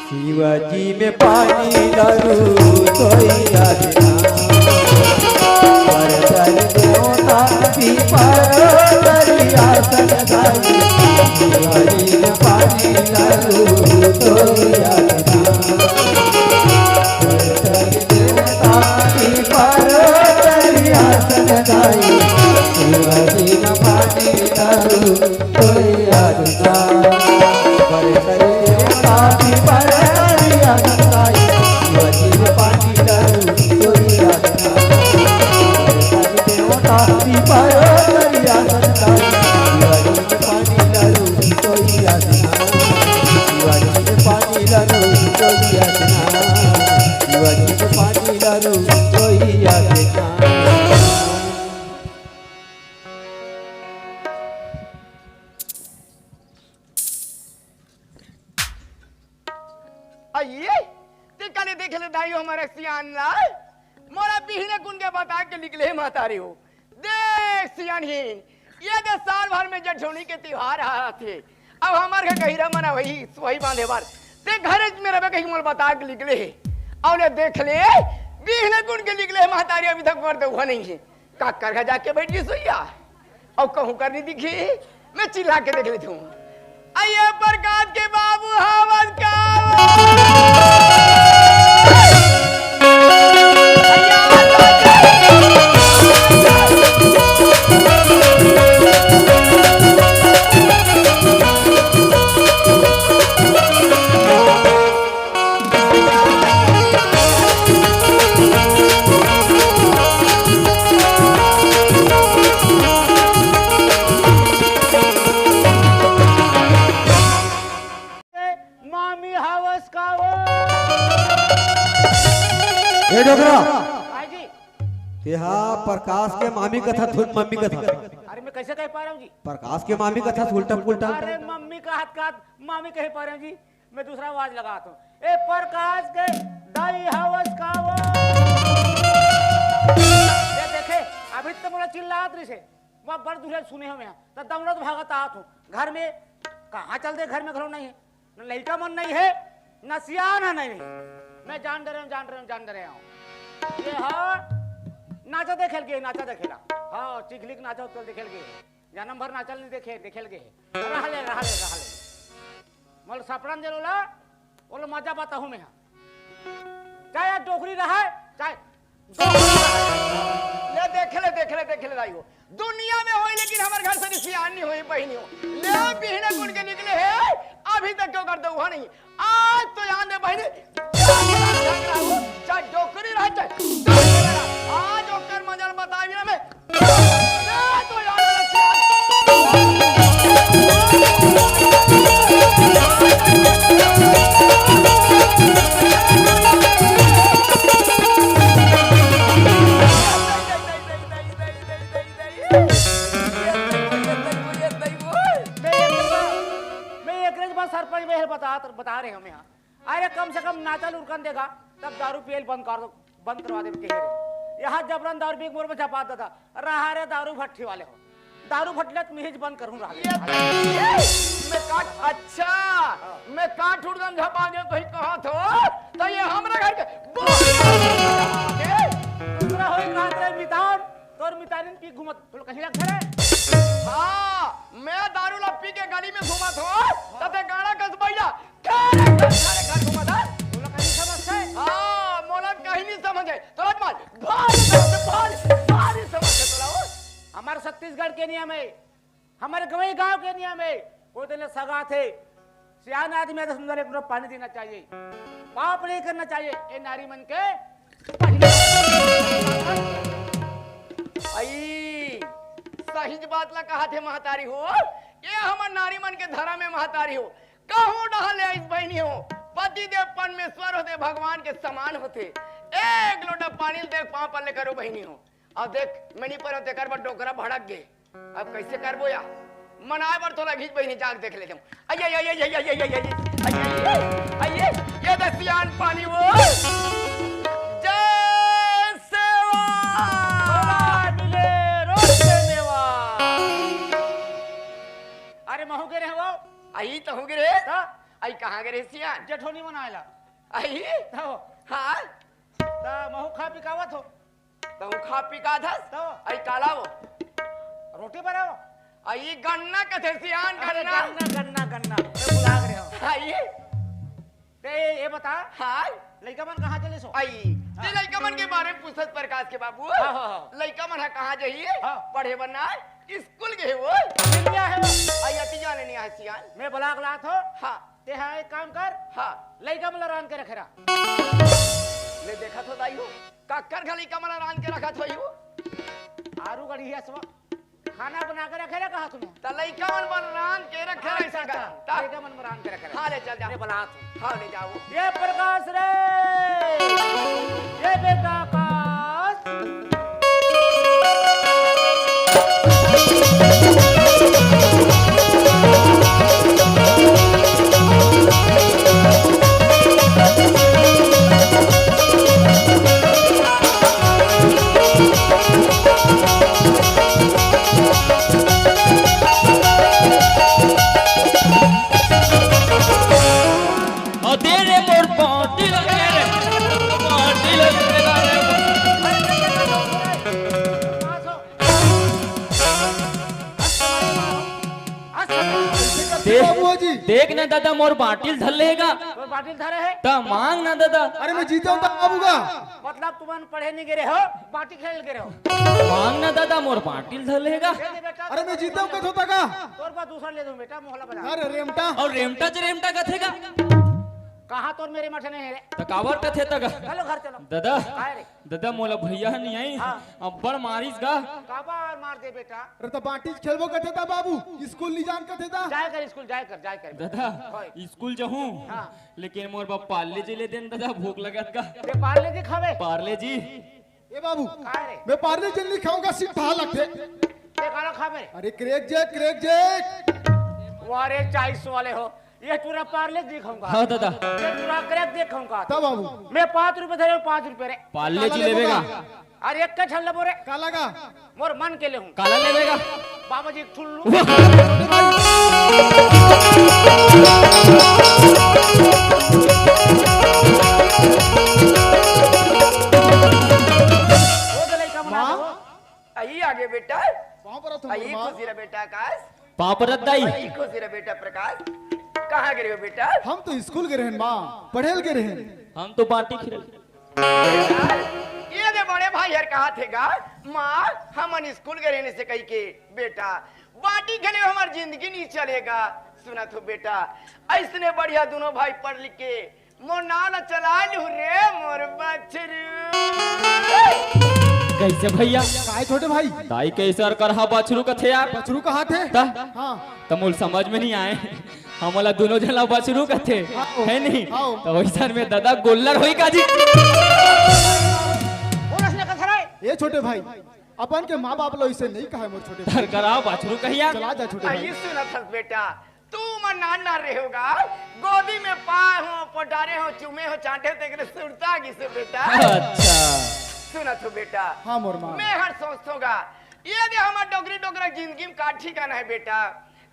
शिवाजी में पानी लारू तो याद बरतन देवता की बरतरी आसन धारी शिवाजी में पानी लारू तो याद बरतन देवता की बरतरी आसन धारी शिवाजी में पानी लारू तो याद बरतरी देवता की बरतरी आसन धारी शिवाजी में पानी लारू तो याद देवता की बरतरी आसन धारी शिवाजी में पानी लारू तो याद शिवाजी में पानी लारू तो याद शिवाजी में पानी लारू तो याद आइए ते कले देख ले दाइयो हमारे सियान लाल मोरा बिहने कुन के बता के निकले मातारी हो देख सियानहीन ये दे साल भर में जठोनी के त्योहार आ थे अब हमार के कहिरा मना वही वही बांधे बार ते घरे मेरा बे कहीं मोल बता के निकले और ने देख ले बिहने कुन के निकले मातारी अभी तक मरते हुआ नहीं है का कर जाके बैठ गई सोइया और कहूं करनी दिखी मैं चिल्ला के देख लेती हूं आइए प्रकाश के बाबू हावत का तेहा प्रकाश के मामी कथा थुन मम्मी कथा अरे मैं मैं कैसे कह पा रहा हूँ जी? प्रकाश के मामी का था उल्टा पुल्टा। अरे मम्मी का हाथ का मामी कह पा रहे हैं जी, मैं दूसरा आवाज लगाता हूँ। ए प्रकाश के दाई हवस का वो ये देखे अभी तो बोला चिल्लात रही से वह बड़ दूसरे सुने हम यहाँ तो दौड़त भागत आत हूँ घर में। कहाँ चल दे, घर में घरों नहीं है, न लड़का मन नहीं है, न सियाना नहीं है। मैं जान दे रहा हूँ ये हाँ नाचा देखेल के नाचा देखेला। हाँ चिखलिक नाचा उत्तर देखेल के जन्म भर नाचल नहीं देखेल के रहले मोल सपड़न दे लोला बोलो मजा बात हूँ मैं यहाँ चाहे डोकरी रहा है चाहे ले देख ले दाई हो दुनिया में होई लेकिन हमारे घर से सियान नहीं होई बहनी हो ले बिहने गुण के निकले है अभी तक क्यों कर दो हुआ नहीं। आज तो यहाँ दे बहनी चाहे डोकरी रहा चाहे आज ओकर मजल बताई ना मैं तो याद सरपंच में बता रहे हम यहाँ। अरे कम से कम नाचल उड़कन देगा तब दारू पियल बंद करवा दे यहाँ जबरन दारू पी मोर में छपा देता रहा रे दारू भट्टी वाले हो दारू भट्टी तो मिहिज बंद करूँ अच्छा मैं काट उड़ दम झपा दे कहीं कहा तो ये हमरा घर के दूसरा होई रात रे मितान तोर मितानिन की घुमत तो कहीं लग घरे। हां मैं दारू ला पी के गली में घुमत हो तते गाना कस बैला घर घुमत है तोला कहीं समझ है। हां मोला कहीं नहीं समझे तोला मार भारी समझ है तोला हो। हमारे छत्तीसगढ़ के नियम है, हमारे गवई गांव के नियम है, कोई दिन सगा थे सियान आदमी है तो सुंदर एक ड्रॉप पानी देना चाहिए, पाप नहीं करना चाहिए। ये नारी मन के आई सही बात ला कहा थे महतारी हो ये हमर नारी मन के धरा में महतारी हो कहूं डहले इस बहनी हो पति देव परमेश्वर होते भगवान के समान होते एक लोटा पानी देख पांव पर ले करो बहनी हो। अब देख मैंने पर होते कर डोकरा भड़क गए अब कैसे करबो या मनाए पर थोड़ा घीच बहनी जाग देख लेते आइए ये दसियान पानी वो जय सेवा मिले रोज मेवा। अरे महू के रहे वो आई तो हो गिरे आई कहाँ गिरे सियान जेठोनी मनाएला आई तो हाँ ता महू खा पिकावत हो तो खा पी का था तो आई काला वो रोटी बनाओ आई गन्ना कथे सियान अरे गन्ना गन्ना गन्ना मैं बुला रहे हो। आई ते ये बता हाँ लड़का मन कहाँ चले सो आई ते लइका मन के बारे में पूछत प्रकाश के बाबू हाँ। लइका मन कहाँ जाइए हाँ। पढ़े बनना स्कूल गए वो क्या है वो आई अति जाने नहीं है सियान मैं बुला लात हो हाँ ते है एक काम कर हाँ लड़का मन रान के रखेरा ले देखा तो दाई हो काकर का लइका मन रान के रखा थोई हो आरू गड़ी है सब खाना बना के रखेरा कहा तुमने त लइका मन रान के रखे ऐसा का लड़का मन रान के रखेरा हाँ ले चल जा मैं बुला तू हाँ ले जाओ ये प्रकाश रे ये बेटा आकाश तेरे मोर पाटिल देख ना दादा मोर बाटिल धर लेगा तो बाटिल धरे है ता मांग ना दादा अरे मैं जीता हूँ तब बाबूगा। मतलब तुम पढ़े नहीं गिरे हो बाटी खेल गिरे हो मांग ना दादा मोर बाटिल धर लेगा दे दे बेटा अरे मैं जीता हूँ कथ होता का। तोर बाद दूसरा ले दूं बेटा मोहला बजा अरे रेमटा और रेमटा च रेमटा कथेगा कहाँ तोर मेरे मठे नहीं है रे तो कावर कथे तक चलो घर चलो दादा काय रे दादा मोला भैया नहीं आई हाँ। अब बड़ मारिस गा काबार मार दे बेटा अरे तो बाटी खेलबो कथे था बाबू स्कूल नहीं जान कथे था। जाए कर स्कूल जाए कर दादा होय। स्कूल जाऊं हाँ। लेकिन मोर बाप पार्ले जी ले देन दादा भूख लगत का ये पार्ले दिखावे पार्ले जी ए बाबू काय रे मैं पार्ले जल्दी खाऊंगा सिर्फ ढा लगते। ते काला खा मेरे अरे क्रेक जेक वारे 40 वाले हो ये पूरा पार्ले दिखाऊंगा हाँ दादा ये पूरा क्रैक दिखाऊंगा तब बाबू मैं 5 रुपए दे रहा हूँ 5 रुपए रे पाले जी लेवेगा अरे एक का छल्ला बोरे काला का मोर मन के ले हूँ काला लेवेगा बाबा जी ठुल्लू वो तो लड़का बना दो आई आगे बेटा वहां पर तुम आई खुशी रे बेटा आकाश पापरत दाई आई खुशी रे बेटा प्रकाश कहाँ गए हो बेटा हम तो स्कूल के रहन माँ पढ़ेल के रहन हम तो बाटी खिरल ये दे बड़े भाई यार कहा थे गा माँ हमन स्कूल के रहने से कही के बेटा बाटी खेले हमारी जिंदगी नहीं चलेगा सुना तो बेटा ऐसने बढ़िया दोनों भाई पढ़ लिख के मोर नाल चला लू रे मोर बछरू कैसे भैया काय छोटे भाई दाई कैसे और करहा बछरू कथे यार बछरू कहाँ थे ता हाँ तमुल समझ में नहीं आए हमला दोनों जला बछरू कथे है नहीं तो वैसा में दादा गोल्लर होई काजी और उसने कहा रे ये छोटे भाई अपन के माँ बाप लोग इसे नहीं कहा मोर छोटे भाई धर कराओ बछरू कहिया चला जा छोटे भाई आई सुना था बेटा तू मन नाना रहेगा गोदी में पा हो पटारे हो चूमे हो चांटे तेरे सुरता की से बेटा अच्छा सुना तो बेटा हाँ मोर माँ मैं हर सोचूंगा ये दे हमार डोगरी डोगरा जिंदगी में का ठिकाना है बेटा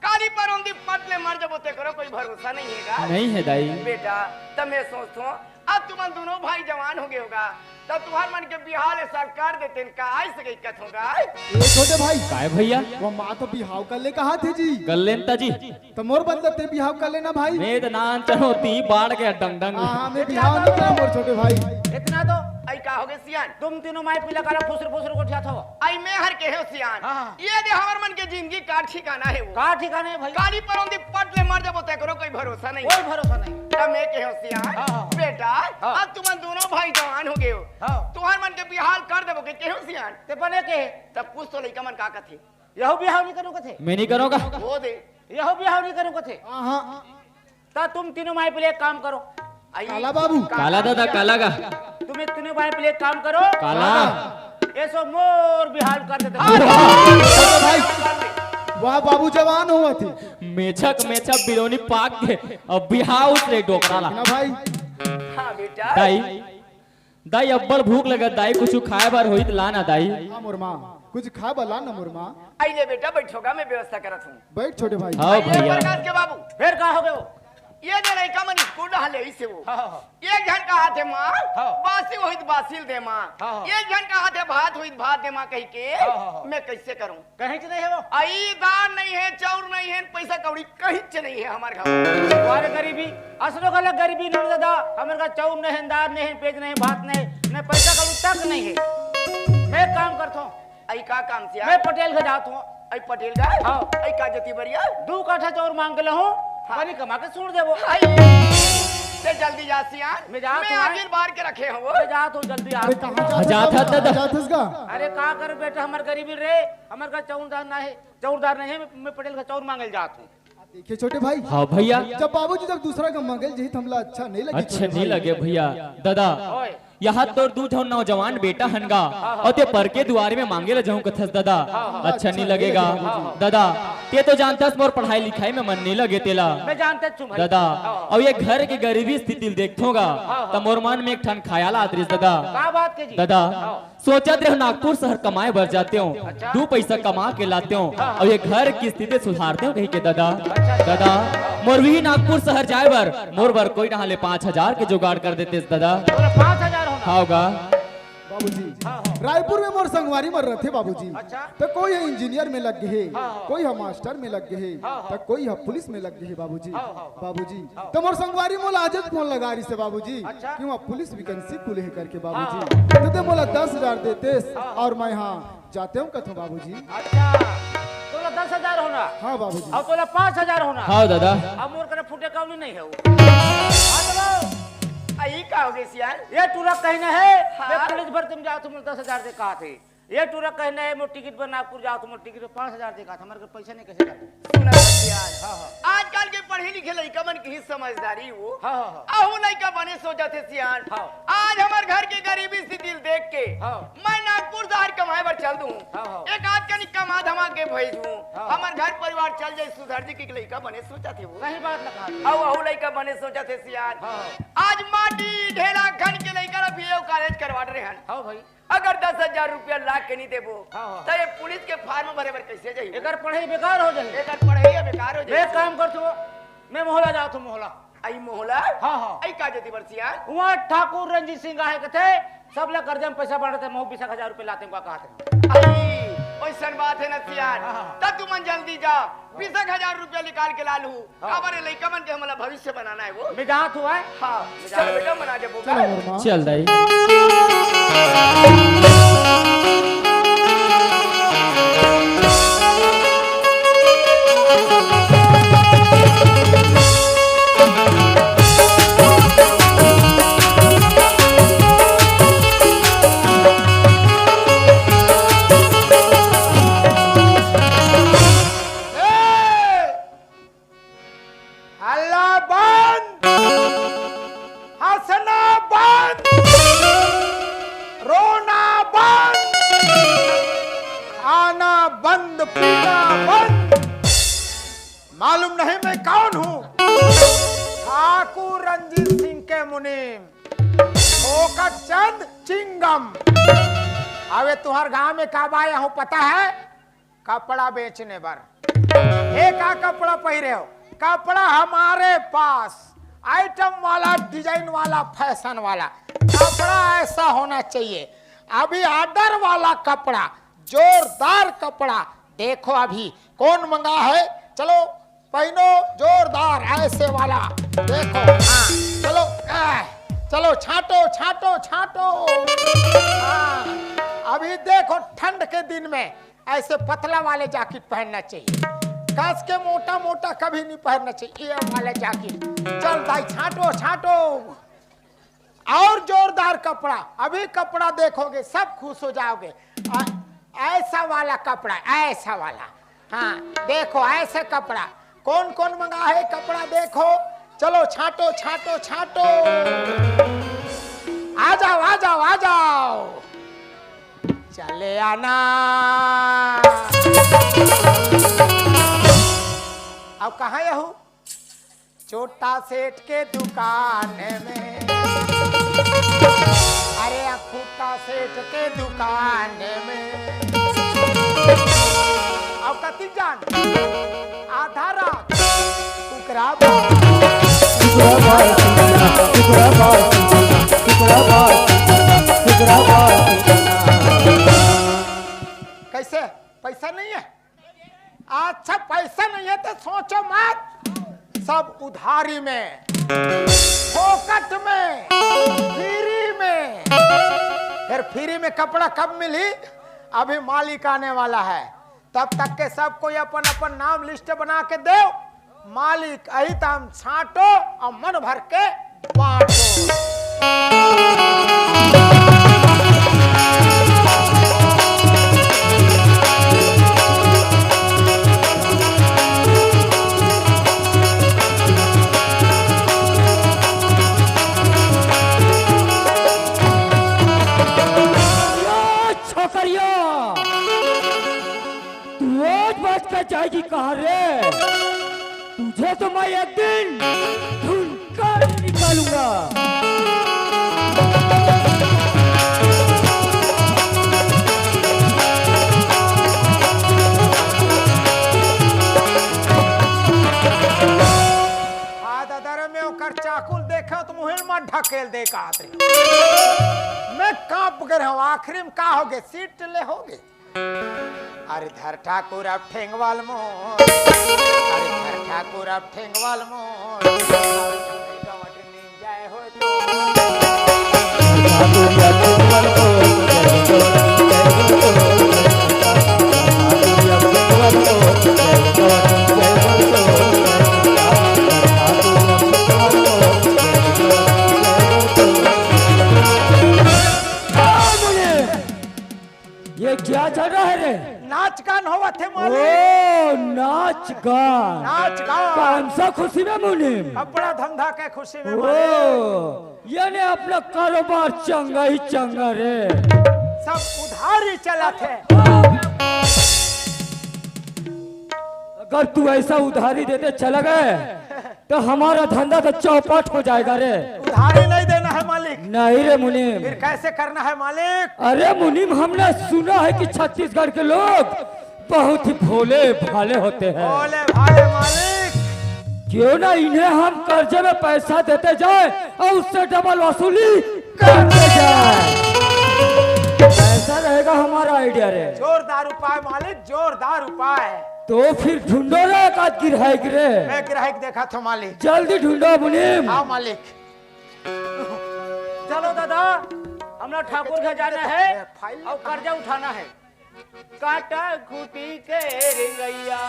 काली पर उंदी पतले मर जब होते करो कोई भरोसा नहीं हैगा नहीं है दाई बेटा तब मैं सोचूं अब तुम दोनों भाई जवान हो गए होगा तब तुम्हारे मन के बिहार सरकार देते का आई सके कथ होगा ये छोटे भाई काय भैया वो माँ तो बिहाव कर ले कहा थे जी गल्लेन जी तो मोर बंदा ते बिहाव कर लेना भाई मैं तो नान चढ़ोती बाढ़ के डंग डंग हाँ मैं बिहाव नहीं करा मोर छोटे भाई इतना तो आई का हो गए सियान तुम तीनों माई पीला काला फुसर फुसर को ठिया था आई मैं हर के हो सियान हाँ। ये दे हमारे मन के जिंदगी का ठिकाना है वो कहा ठिकाने भाई काली पर उंदी पतले मर जब होते करो कोई भरोसा नहीं कोई भरोसा नहीं तब मैं के हो सियान हाँ। बेटा हाँ। अब तुम दोनों भाई जवान हो गए हो हाँ। तुम्हारे मन के बिहार कर देबो के हो सियान ते बने के तब पूछ तो लइका मन का कथे यहो बिहाव नहीं करू कथे मैं नहीं करूँगा वो दे यहो बिहाव नहीं करू कथे हाँ ता तुम तीनों माई पीले एक काम करो आई काला बाबू काला दादा काला का तुम्हें तीनों माई पीले एक काम करो काला ऐसो मोर बिहार कर देते छोटे भाई वहाँ बाबू जवान हुआ थे मेछक मेछक बिलोनी पाक के अब बिहाव उतरे डोकराला ना भाई हाँ बेटा दाई दाई अब्बड़ भूख लगा दाई कुछ खाए बार होई तो लाना दाई हाँ मोर माँ कुछ खा बला ना मोर माँ आई ले बेटा बैठोगा मैं व्यवस्था करत हूँ बैठ छोटे भाई हाँ ये भैया प्रकाश के बाबू फिर कहा हो गए वो ये दे लइका मन स्कूल डाले इसे वो हाँ, हाँ, एक जन का हाथ है माँ हाँ। बासी होई तो बासिल दे माँ हाँ, हाँ। एक जन का हाथ है भात हुई तो भात दे माँ कही के हाँ, हाँ। मैं कैसे करूँ कहीं से नहीं है वो आई दान नहीं है चाउर नहीं है पैसा कौड़ी कहीं से नहीं है हमारे घर तुम्हारे गरीबी असलो गलत गरीबी नहीं दादा हमारे का चाउर नहीं दाल नहीं पेज नहीं भात नहीं न पैसा का तक नहीं है मैं काम करता हूँ आई का काम से मैं पटेल के जाता हूँ आई पटेल का हाँ। आई का जती बढ़िया 2 काठा चाउर मांग के लहूँ पानी कमा के सुन दे वो आई ते जल्दी जा सियान मैं जात हूँ, आखिर बार के रखे हो मैं जाता हूँ जल्दी आ अरे कहाँ जात है दादा। जात है इसका अरे का कर बेटा हमारे गरीबी रे हमारे का चाउरदार ना है चाउरदार नहीं है मैं पटेल का चाउर मांगे जाता हूँ देखिए छोटे भाई हाँ भैया जब बाबूजी जब दूसरा का मंगल जी हमला अच्छा नहीं लगी अच्छे नहीं लगे भैया दादा ओए यहाँ तो दू ठो नौजवान बेटा हनगा और ते पर के दुआरे में मांगे ला जाऊं कथस दादा अच्छा नहीं लगेगा दादा ते तो जानता मोर पढ़ाई लिखाई में मन नहीं लगे तेला मैं जानते छू भाई दादा और ये घर की गरीबी स्थिति देखोगा तो मोर मन में एक ठन ख्याल आदरिस दादा का बात के जी दादा सोचत रहे नागपुर शहर कमाए भर जाते हो 2 पैसा कमा के लाते हो और ये घर की स्थिति सुधारते हो कहीं के दादा दादा मोर भी नागपुर शहर जाए बर मोर बर कोई नहाले 5000 के जुगाड़ कर देते दादा 5000 होना हाँ होगा बाबूजी रायपुर में मोर संगवारी मर रहे थे बाबूजी अच्छा। तो कोई है इंजीनियर में लग गए हाँ। कोई है मास्टर में लग गए तो कोई है पुलिस में लग गए बाबूजी हाँ। बाबूजी तो मोर संगवारी मोला आजत फोन लगा रही से बाबूजी अच्छा। क्यों पुलिस वैकेंसी खुले है करके बाबूजी तो ते मोला 10,000 देते और मैं यहाँ जाते हूँ कथो बाबूजी अच्छा तोला 10,000 होना हाँ बाबूजी अब तोला 5,000 होना हाँ दादा अब मोर करे फुटे कौनी नहीं है वो आई का हो गए सियान ये टूरा कहना है हाँ। मैं पुलिस भर्ती में जाओ तुम 10,000 दे कहा थे ये टूरा कहना है मैं टिकट पर नागपुर जाओ तुम टिकट पर 5,000 दे कहा था हमारे पैसे नहीं कैसे कर सुना सियान आजकल के पढ़े लिखे लड़का मन की ही समझदारी वो हाँ हाँ आहू लड़का बने सोचा थे सियान हाँ। आज हमारे घर की गरीबी स्थिति देख के हाँ। मैं नागपुर सुधार कमाए बर चल दूं हाँ, हाँ। एक आध कनी कमा धमा के भेज दूं हाँ। हमर घर परिवार चल जाए सुधार जी के लइका बने सोचा थे वो सही बात लगा औ लइका बने सोचा थे सियान हाँ। आज माटी ढेला खन के लइका रा बीए कॉलेज करवा रहे हन हाँ भाई अगर 10,000 रुपया लाख के नहीं देबो हाँ, हाँ। तो ये पुलिस के फार्म भरे बर कैसे जाई एकर पढ़ाई बेकार हो जाए एकर पढ़ाई बेकार हो जाए एक काम कर तू मैं मोहला जाओ तू मोहला आई मोहला हाँ, हाँ। आई का जती बरसिया वहाँ ठाकुर रंजीत सिंह आए थे सब लोग कर्जे में पैसा बढ़ते मोह 20,000 रुपए लाते हैं कहते आई ओइसन बात है ना सियान हाँ, हाँ। तब तू मन जल्दी जा 20,000 रुपया निकाल के ला लू हमारे लइका मन के हमरा भविष्य बनाना है वो मिजात हुआ है हाँ चल बेटा मना जब चल दाई हल्ला बंद हंसना बंद रोना बंद खाना बंद पीना बंद मालूम नहीं मैं कौन हूँ ठाकुर रंजीत सिंह के मुनीम फोकट चंद चिंगम अबे तुम्हार गांव में कब आया हूँ पता है कपड़ा बेचने पर एक आ कपड़ा पहरे हो कपड़ा हमारे पास आइटम वाला डिजाइन वाला फैशन वाला कपड़ा ऐसा होना चाहिए अभी ऑर्डर वाला कपड़ा जोरदार कपड़ा देखो अभी कौन मंगा है चलो पहनो जोरदार ऐसे वाला देखो हाँ चलो चलो छाटो छाटो छाटो हाँ अभी देखो ठंड के दिन में ऐसे पतला वाले जैकेट पहनना चाहिए कस के मोटा मोटा कभी नहीं पहनना चाहिए ये वाले जैकेट चल भाई छाटो छाटो और जोरदार कपड़ा अभी कपड़ा देखोगे सब खुश हो जाओगे ऐसा वाला कपड़ा ऐसा वाला हाँ देखो ऐसे कपड़ा कौन कौन मंगा है कपड़ा देखो चलो छाटो छाटो छाटो आ जाओ आ जाओ आ जाओ चले आना अब कहाँ यह छोटा सेठ के दुकान में अरे फूटा सेठ के दुकान में अब कति जान आधा रात कुकरा कैसे पैसा नहीं है अच्छा पैसा नहीं है तो सोचो मत सब उधारी में फोकट में फ्री में फिर फ्री में कपड़ा कब मिली अभी मालिक आने वाला है तब तक के सबको अपन अपन नाम लिस्ट बना के दो मालिक आई तम छाटो और मन भर के बांटो जाएगी कहाँ रे तुझे तो मैं एक दिन ढूंढ कर निकालूंगा में ओकर चाकुल देखा तो मुहिल में ढकेल दे का मैं कांप गए हूँ आखिरी में का हो गए सीट ले हो गए अरे धर ठाकुर अब ठेंगवाल मोर अरे धर ठाकुर अब ठेंगवाल मोर जाए हो ये क्या चल रहा है रे? नाच गान होवा थे माले ओ नाच गान नाच गान कौन सा खुशी में मुनीम? अपना धंधा के खुशी में ओ यानी अपना कारोबार चंगा ही चंगा रे। सब उधारी चलत है। अगर तू ऐसा उधारी देते चला गए तो हमारा धंधा तो चौपट हो जाएगा रे। उधारी नहीं देना है मालिक। नहीं रे मुनीम। फिर कैसे करना है मालिक? अरे मुनीम, हमने सुना है कि छत्तीसगढ़ के लोग बहुत ही भोले भाले होते हैं। बोले भाले मालिक, क्यों ना इन्हें हम कर्जे में पैसा देते जाए और उससे डबल वसूली करते जाए। ऐसा रहेगा हमारा आइडिया रे। जोरदार उपाय मालिक, जोरदार उपाय। तो फिर ढूंढो रे एक आध गिराहक रे। मैं ग्राहक देखा था मालिक। जल्दी ढूंढो मुनीम। हाँ मालिक। चलो दादा, हमरा ठाकुर घर जाना है और कर्जा उठाना है। काटा खूटी के रिंगैया,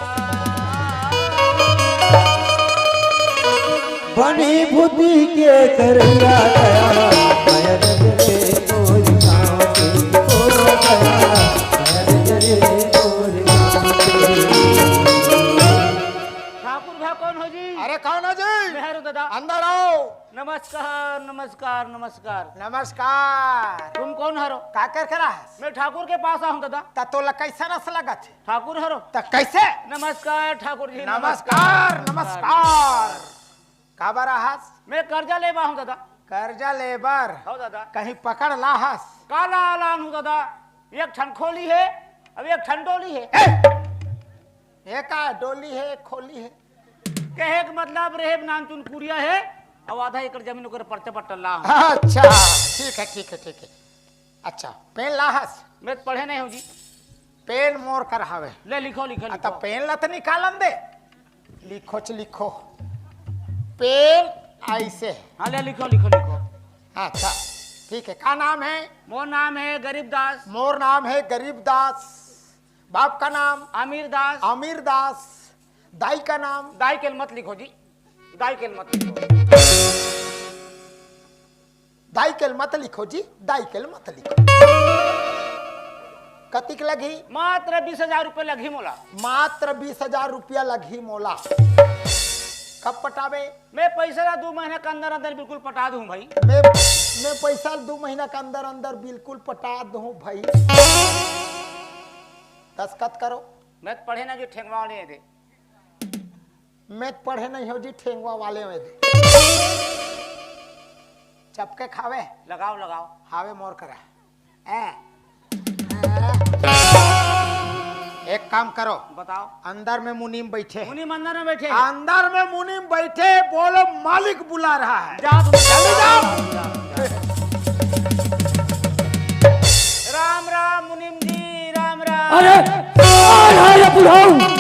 बनी बुद्धि के करैया गया माया नजरे मोर गाँव के ओ गया माया नजरे मोर गाँव के। ठाकुर भा कौन हो जी? अरे कौन है जी? मैं हूँ दादा। अंदर आओ। नमस्कार नमस्कार नमस्कार। नमस्कार। तुम कौन हरो? का कर करा है? मैं ठाकुर के पास आऊँ दादा। ता तो कैसा रस लगा थे? ठाकुर हरो? ता कैसे? नमस्कार ठाकुर जी। नमस्कार नमस्कार। का बरा हस? मैं कर्जा लेबा हूँ दादा। कर्जा लेबर हो दादा। कहीं पकड़ ला हस? काला आलान हूँ दादा। एक ठन खोली है, अब एक ठन डोली है। एक डोली है, एक खोली है। कहे के मतलब रेब नाम चुन कुरिया है और आधा एकड़ जमीन ओकर पर्चा पट्टा ला हूं। अच्छा ठीक है ठीक है ठीक है। अच्छा पेन लाहस? मैं तो पढ़े नहीं हूँ जी। पेन मोर कर हवे। ले लिखो लिखो अतः लिखो। पेन ला तो निकालन दे। लिखो च लिखो। पेन ऐसे। हाँ ले लिखो लिखो लिखो। अच्छा ठीक है। का नाम है? मोर नाम है गरीब दास। मोर नाम है गरीब दास। बाप का नाम? आमिर दास। आमिर दास। दाई का नाम? दाई के मत लिखो जी, दाई के मत लिखो। दाई के मत लिखो जी, दाई के मत लिखो। कतिक लगी? मात्र 20,000 रुपये लगी मोला। मात्र 20,000 रुपया लगी मोला। कब पटावे? मैं पैसा ला 2 महीने के अंदर अंदर बिल्कुल पटा दूं भाई। मैं पैसा 2 महीना के अंदर अंदर बिल्कुल पटा दूं भाई। दस्तखत करो। मैं तो पढ़े ना जो ठेंगवा वाले थे। मैं पढ़े नहीं हो जी, ठेंगवा वाले में दे। चपके खावे? लगाओ लगाओ। हावे मोर करा। एक काम करो, बताओ। अंदर में मुनीम बैठे। मुनि मंदिर में बैठे। अंदर में मुनीम बैठे, बोलो मालिक बुला रहा है। जा तुम जल्दी जाओ। राम राम मुनिम जी, राम राम। अरे कौन है ये बुढ़ाऊ?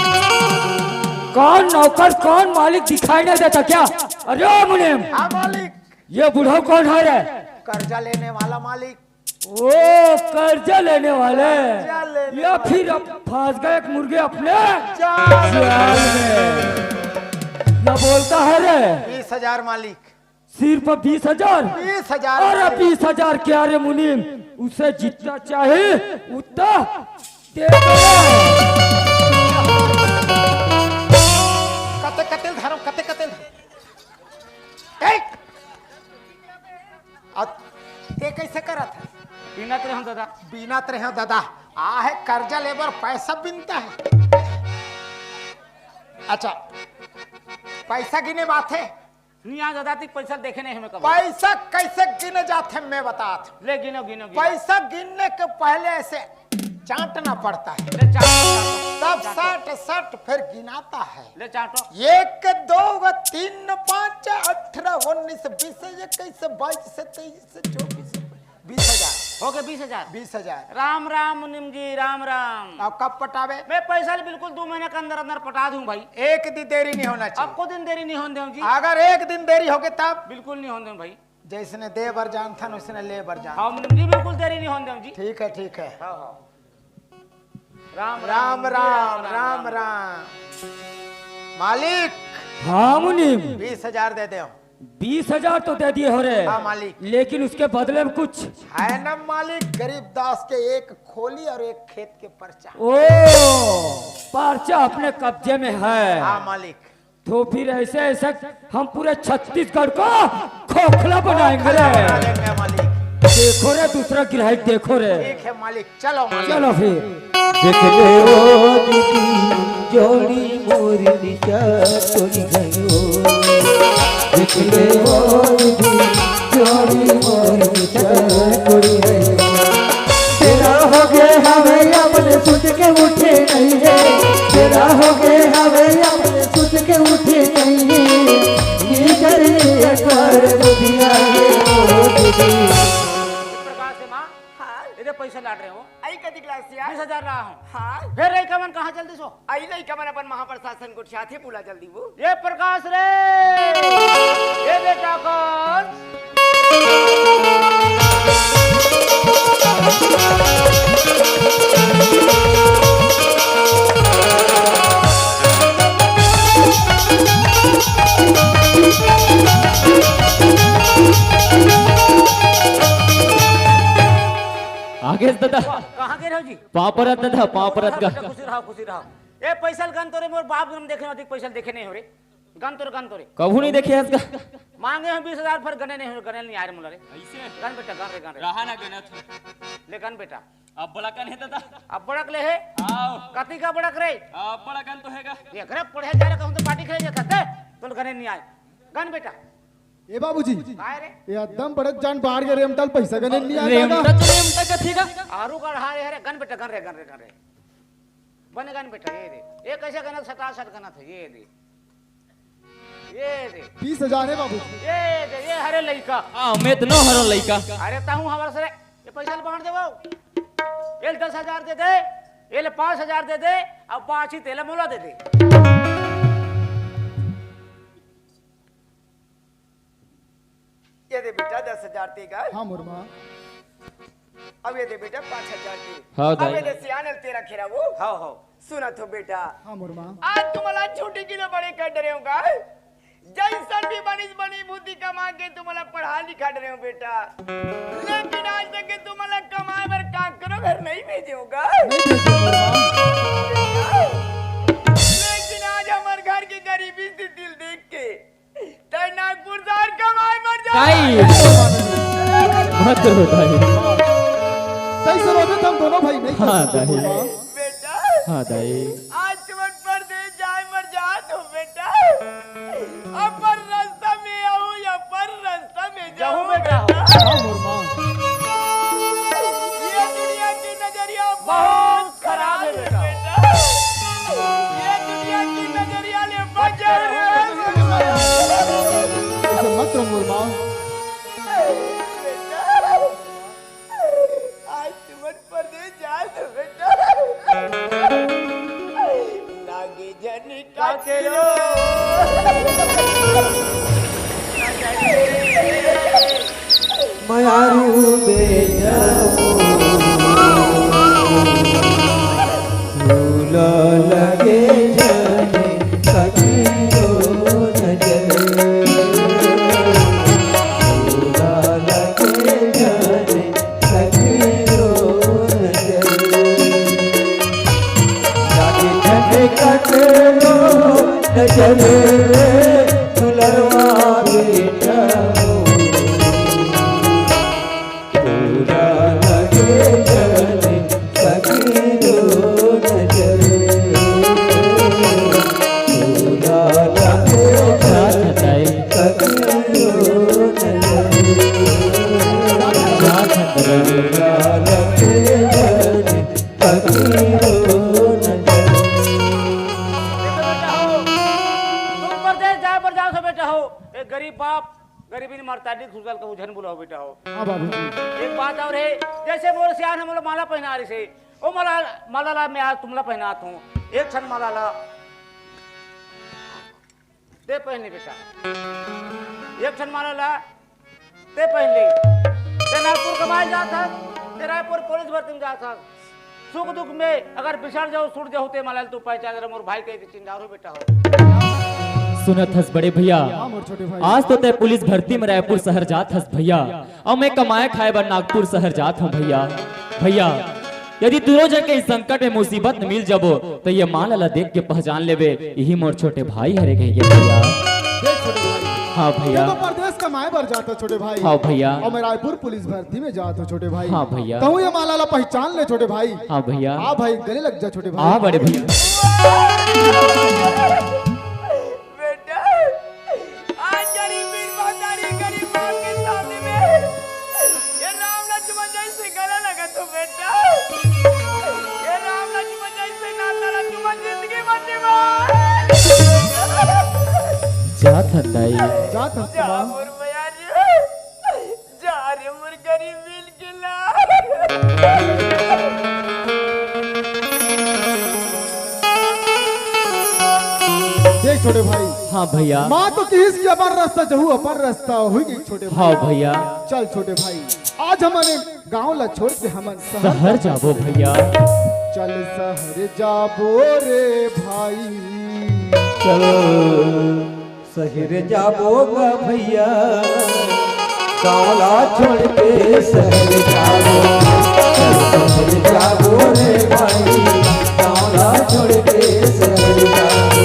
कौन नौकर कौन मालिक दिखाई नहीं देता क्या? अरे मुनीम, हाँ मालिक। ये बुढ़ाऊ कौन है रे? कर्जा लेने वाला मालिक। ओ कर्जा लेने वाले, कर्जा लेने या फिर अब फंस गए एक मुर्गे अपने जाल जाल में। क्या बोलता है रे? 20,000 मालिक। सिर्फ 20,000? 20,000। अरे 20,000 क्या रे मुनीम, उसे जितना चाहे उतना दे दो। कते कते धर्म, कते कते धर्म। ते कैसे करा था? बिना तेरे हम दादा। बिना तरह दादा आ है कर्जा लेबर पैसा बिनता है। अच्छा पैसा गिने बात है? नहीं आ दादा तीक पैसा देखे नहीं हमें कब। पैसा कैसे गिने जाते मैं बात। ले गिनो गिनो गिनो। पैसा गिनने के पहले ऐसे चाटना पड़ता है, ले चाटो तब चाटो। सट फिर गिनाता है। ले चाटो। 1 2 3 5 18 19 20 21 22 23 24 20,000 हो गए 20,000। 20,000। राम राम मुनिम जी, राम राम। अब कब पटावे? मैं पैसा बिल्कुल 2 महीने के अंदर अंदर पटा दूं भाई। एक दिन देरी नहीं होना चाहिए। आपको दिन देरी नहीं होने दूं जी। अगर एक दिन देरी हो गई तब बिल्कुल नहीं होने दूं भाई। जैसने दे बर जान था उसने ले बर जान। हाँ मुनिम जी बिल्कुल देरी नहीं होने दूं जी। ठीक है ठीक है। हाँ हाँ। राम राम राम राम राम। मालिक हाँ मुनीम, 20,000 दे दे। 20,000 तो दे दिए हो रे, हाँ मालिक। लेकिन उसके बदले में कुछ है ना मालिक? गरीब दास के एक खोली और एक खेत के पर्चा। ओ पर्चा अपने कब्जे में है। हाँ मालिक। तो फिर ऐसे ऐसे हम पूरे छत्तीसगढ़ को खोखला बनाएंगे रे। बना लेंगे मालिक। देखो देखो रे दूसरा ग्राहक देखो रे। ठीक है मालिक, चलो मालिक। चलो फिर। देख ले ओ दीदी जोड़ी मोरी निशा तोरी गयो। देख ले ओ दीदी जोड़ी मोरी निशा तोरी गयो। तेरा हो गए हमें अपने सुध के उठे नहीं है। तेरा हो गए हमें अपने सुध के उठे नहीं है। ये करे कर दिया ओ दीदी। प्रकाश से माँ, हाँ इधर पैसा लाट रहे हो। आई कदी क्लास से यार 20,000 रहा हूँ। हाँ फिर रही कमन कहाँ जल्दी सो। आई नहीं कमन अपन महाप्रशासन को साथे बुला जल्दी वो। ये प्रकाश रे, ये बेटा कौन? आगे दादा कहाँ गए रहो जी? पापरत दादा पापरत का खुशी रहो, खुशी रहो। ये पैसा गन तोरे मोर बाप हम देखे अधिक पैसा देखे नहीं हो रे। गन तोरे कभू नहीं देखे इसका। मांगे हम 20,000 फिर गने नहीं हो, गने नहीं आ रहे मुला रे। गन बेटा, गन रे रहा ना गनत ले गन बेटा। अब बड़ा कन है दादा। अब बड़क ले है। आओ कति का बड़क रे? अब बड़ा कन तो हैगा। ये घर पढ़े जा रहा कहूं तो पार्टी खेले जाता है तो गने नहीं आए। गन बेटा ए बाबूजी काय रे? ये एकदम बड़क जान बाहर के रेमटल पैसा गने नहीं आ रेमटा जाएगा। तो रेमटा का थीगा। आरू का रहा रे गन बेटा, गन रे बने गन बेटा। ये दे, ये कैसे गना 67 गना था। ये दे, ये दे 20,000 है बाबूजी। ये दे, ये हरे लइका। हां मैं तो न हरो लइका। अरे ताहू हमारे से ये पैसा ले बांट देवो। ये 10,000 दे दे, ये ले 5,000 दे दे, अब 5 ही तेला मोला दे दे। ये दे बेटा 10,000 देगा। हाँ मुरमा। अब ये दे बेटा 5,000 दे। हाँ, अब ये दाई। दे सियानल तेरा खेरा वो। हां हां सुना तो बेटा, हाँ मुरमा। आज तुम्हाला छोटी किलो बड़े कर रहे होगा। जैसन भी बनी बुद्धि कमा के तुम्हाला पढ़ा लिखा रहे हो बेटा। लेकिन आज तक के तुम्हाला कमाए बर का करो घर नहीं भेजे होगा। लेकिन आज हमारे घर की गरीबी से दिल देख के तय नागपुर शहर कमाए मर काई जाओ मत करो दाई। कैसे रोबे तुम दोनों भाई नहीं? हाँ दाई। बेटा। हाँ दाई। आज तुम परदेश जाए मर जा तो बेटा अपर रास्ता में आऊं या पर रास्ता में जाऊं बेटा। हाँ मुरमा। ये दुनिया की नजरिया बहुत खराब है बेटा। ये दुनिया की नजरिया ले बचा ऐसे मत रो मुरमा। आज तुम परदेश जा तो बेटा लागे जनी का केलो मारू बेटा फूल लगे जाने कबीरो नजर। फूल लगे जाने कबीरो नजर। लागे जाने कबीरो नजर दुलरवा बेटा। पूरा लगे जाने कबीरो नजर। पूरा लगे जाने दाई। कबीरो नजर। जा छतरा। पूरा लगे जाने कबीरो नजर। तुम परदेश जाए पर जाओ से बेटा हो। एक गरीब बाप गरीबी ने मरता दी खुशगल का उझन बुलाओ बेटा हो। हाँ बाबूजी। एक बात और है, जैसे मोर सियान हम माला पहना रही से ओ माला ला मैं आज तुमला पहनात हूँ। एक क्षण माला ला ते पहन ले बेटा। एक क्षण माला ला ते पहन ले। ते नागपुर कमाए जाता, ते रायपुर पुलिस भर्ती में जाता। सुख दुख में अगर बिछड़ जाओ छूट जाओ ते माला तू पहचान रहा मोर भाई के चिंगारो बेटा हो। सुनत हस बड़े भैया। हाँ मोर छोटे भाई। आज तो तय पुलिस भर्ती में रायपुर शहर जात हस भैया और मैं कमाए खाए बर नागपुर शहर जात हूँ भैया। भैया यदि तू जग के इस संकट में मुसीबत में मिल जाबो तो ये माल अला देख के पहचान लेबे यही मोर छोटे भाई हरे कहेंगे भैया। देख छोटे भाई। हाँ ये भैया। तो परदेश कमाए बार जाता छोटे भाई। हाँ भैया। और मैं रायपुर पुलिस भर्ती में जाता छोटे भाई। हाँ भैया। तो ये मालाला पहचान ले छोटे भाई। हाँ भैया। हाँ भाई गले लग जा छोटे भाई। हाँ बड़े भैया। बेटा आज गरीबी बाजारी गरीब बाप के सामने में ये राम लक्ष्मण जैसे गला लगा तो बेटा ये राम लक्ष्मण जैसे नाता लक्ष्मण जिंदगी बचे जा थंदाई। जा था जा मोर भैया जी जा रे मोर गरीबी के ला देख छोटे भाई। हाँ भैया। माँ तो किस की अपन रास्ता जहू अपन रास्ता हुई गई छोटे भाई। हाँ भैया। चल छोटे भाई आज हमारे गांव ला छोड़ के हमन शहर जाबो भैया। चल शहर जाबो रे भाई। चलो शहर जाबोगा भैया, गाँवला छोड़ के शहर जाबो। चलो शहर जाबो रे भाई, गाँवला छोड़ के शहर जाबो।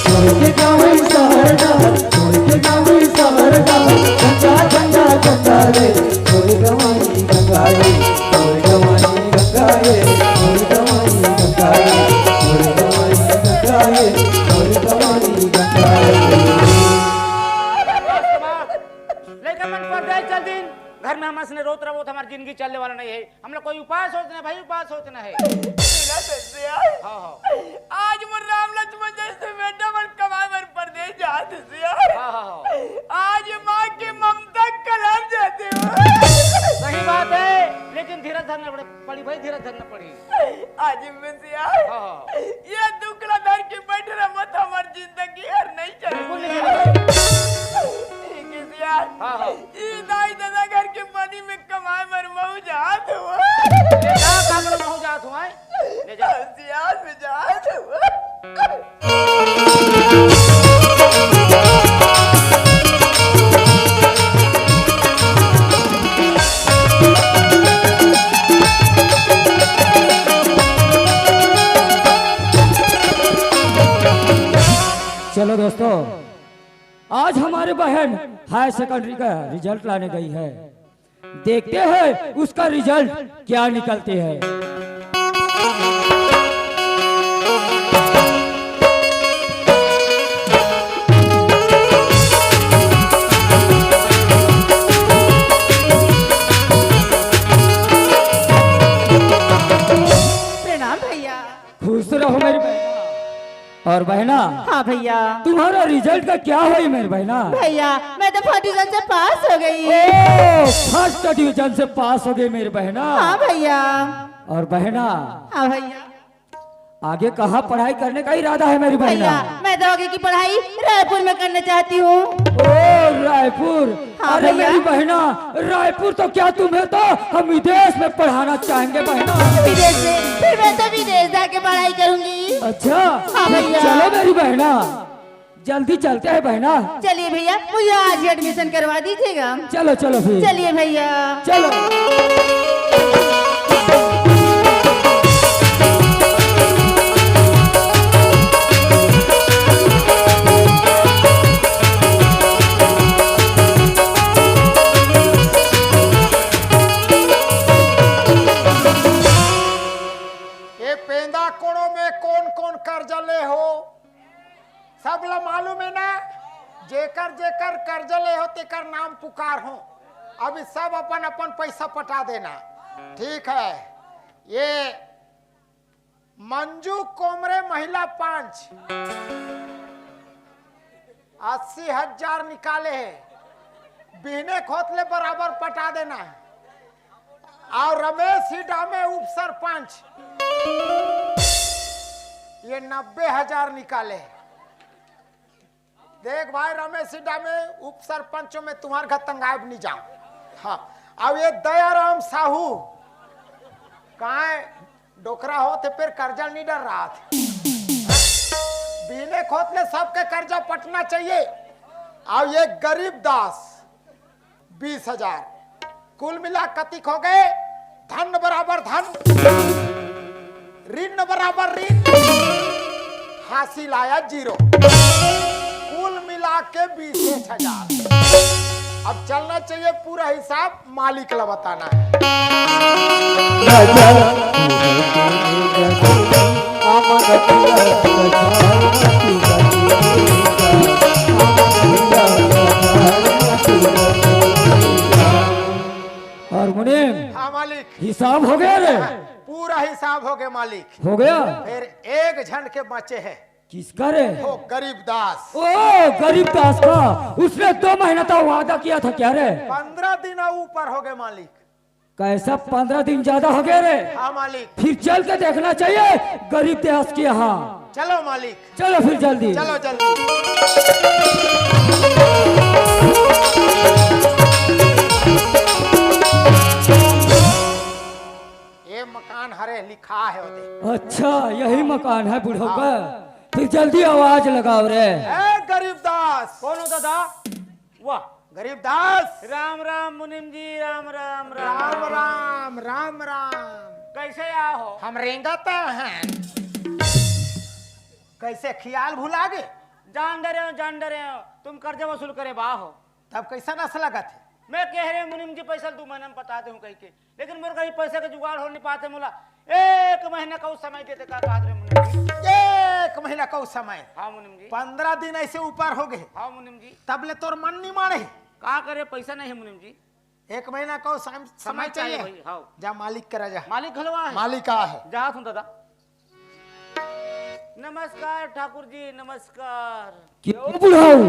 छोड़ के गाँव शहर जा, छोड़ के गाँव शहर जा, गंगा गंगा गंगा रे, छोड़ गवाई गंगा रे, छोड़ गवाई गंगा रे, छोड़ गवाई गंगा रे, छोड़ गवाई गंगा रे, छोड़ गवाई गंगा रे। लेकिन मन पर दे चल दिन घर में हम हंसने रोत रहो तो हमारी जिंदगी चलने वाला नहीं है। हम लोग कोई उपाय सोचना है भाई, उपाय सोचना है। हाँ हाँ आज मोर राम लक्ष्मण जैसे बेटा मन कमाए बर परदेश जात से हाँ हाँ। आज माँ की ममता कलम जाते हो। सही बात है, लेकिन धीरज धरना पड़ी भाई, धीरज धरना पड़ी। आज में से हाँ। ये दुखला धर के बैठ रहा मत हमारी जिंदगी हर नहीं बिल्कुल नहीं चलेगी। चलेगी। हाँ हाँ। ये दाई दादा घर के पानी में कमाए बर मऊ जात हो। ले जा कागल में हो जात हुआ है। ले जा। सियास में जात हो। चलो दोस्तों, आज हमारी बहन हायर सेकेंडरी का रिजल्ट लाने गई है। देखते हैं उसका रिजल्ट क्या निकलते हैं। प्रणाम भैया। खुश रहो मेरी बहना। और बहना, हाँ भैया। तुम्हारा रिजल्ट का क्या हुई मेरी बहना? भैया मैं तो फर्स्ट डिवीजन से पास हो गई। फर्स्ट डिवीजन से पास हो गई मेरी बहना। हाँ भैया। और बहना, हाँ भैया। आगे कहाँ पढ़ाई करने का इरादा है मेरी बहना? भैया मैं तो आगे की पढ़ाई रायपुर में करना चाहती हूँ। ओ रायपुर। हाँ अरे भैया। मेरी बहना, रायपुर तो क्या तुम्हें तो हम विदेश में पढ़ाना चाहेंगे बहना। विदेश से फिर मैं तो विदेश जाके पढ़ाई करूँगी। अच्छा हाँ भैया। चलो मेरी बहना, जल्दी चलते हैं बहना। चलिए भैया मुझे आज ही एडमिशन करवा दीजिएगा। चलो चलो फिर चलिए भैया। चलो। ये पेंदा कोड़ों में कौन कौन कर्जा ले हो सब ला मालूम है ना। जेकर जेकर कर्जा ले हो तेकर नाम पुकार हो। अभी सब अपन अपन पैसा पटा देना, ठीक है। ये मंजू कोमरे महिला 5 80,000 निकाले है। बिहने खोतले बराबर पटा देना है। और रमेश हिडा में उप सरपंच ये 90,000 निकाले। देख भाई रमेश हिडा में उप सरपंचों में तुम्हारे घर तंगायब नहीं जाओ। हाँ अब ये दयाराम साहू कहाँ है? डोकरा हो तो फिर कर्जा नहीं डर रहा था। बीने खोतले सबके कर्जा पटना चाहिए। और ये गरीब दास 20,000 कुल मिला कतिक हो गए। धन बराबर धन, ऋण बराबर ऋण, हासिल आया 0। कुल मिला मिला के 20,000। अब चलना चाहिए, पूरा हिसाब मालिक ला बताना है। और मुनीम हाँ मालिक, हिसाब हो गया रे? पूरा हिसाब हो गया मालिक। हो गया? फिर एक झन के बचे हैं, किसका रे? वो गरीब दास। ओ गरीब दास का, उसने 2 महीना का वादा किया था क्या रे? 15 दिन ऊपर हो गए मालिक। कैसा 15 दिन ज्यादा हो गया रे? हाँ मालिक। फिर चल के देखना चाहिए गरीब दास के यहाँ। चलो मालिक, चलो फिर जल्दी। चलो जल्दी। ये मकान हरे लिखा है उधर। अच्छा यही मकान है बूढ़ों का? फिर जल्दी आवाज लगाओ रे। ए गरीब दास। कौन हो दादा? वाह, गरीब दास। राम राम मुनीम जी, राम राम राम राम राम राम। कैसे आ हो? हम रेंगते हैं, कैसे ख्याल भुला गए? जान डरे हो तुम कर्जा वसूल करे बा हो। तब कैसा नस लगा थे? मैं कह रहे मुनीम जी पैसा 2 महीने में बताते हूँ कहीं के, लेकिन मेरे कहीं पैसे का जुगाड़ हो नहीं पाते। मोला 1 महीने का उस समय देते का कहा रे मुनीम जी? 1 महीना का उस समय। हाँ मुनीम जी। 15 दिन ऐसे ऊपर हो गए। हाँ मुनीम जी। तब ले तोर मन नहीं माने। का करे, पैसा नहीं है मुनीम जी। 1 महीना का समय चाहिए। भाई। हाँ जा मालिक करा जा। मालिक हलवा है। मालिक आ है। जा हूँ दादा। नमस्कार ठाकुर जी, नमस्कार। क्यों बुढ़ाऊ,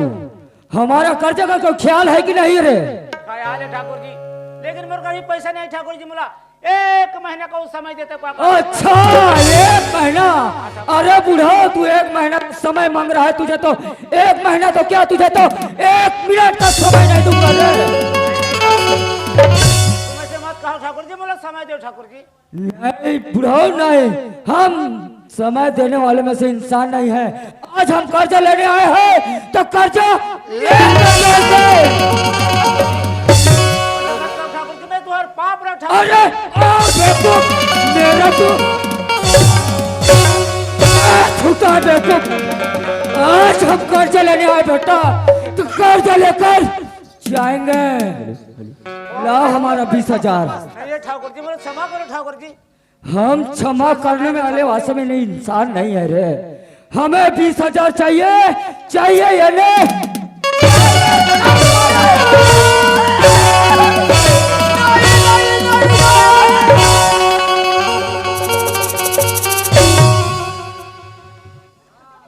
हमारा कर्जा का कोई ख्याल है कि नहीं रे? ख्याल है ठाकुर जी, लेकिन मेरे कहीं पैसा नहीं ठाकुर जी। मोला 1 महीने का उस समय देते का। अच्छा 1 महीना? अरे बुढ़ाऊ तू 1 महीना समय मांग रहा है, तुझे तो 1 महीना तो क्या, तुझे तो 1 मिनट का समय नहीं दूंगा रे। तुम ऐसे मत कहो ठाकुर जी, मोला समय दो ठाकुर जी। नहीं बुढ़ाऊ नहीं, हम समय देने वाले में से इंसान नहीं है। आज हम कर्जा लेने आए हैं तो कर्जा ठाकुर जी मैं तुम्हारे पाप रहा ठाकुर। अरे बेवकूफ, मेरा तो छूटा बेवकूफ। आज हम कर्जा लेने आए बेटा, तो कर्जा लेकर जाएंगे। ला हमारा 20,000। नहीं ठाकुर जी, मुझे क्षमा करो ठाकुर जी। हम क्षमा करने में वाले वास्तव में नहीं इंसान नहीं है रे। हमें 20,000 चाहिए, चाहिए या नहीं?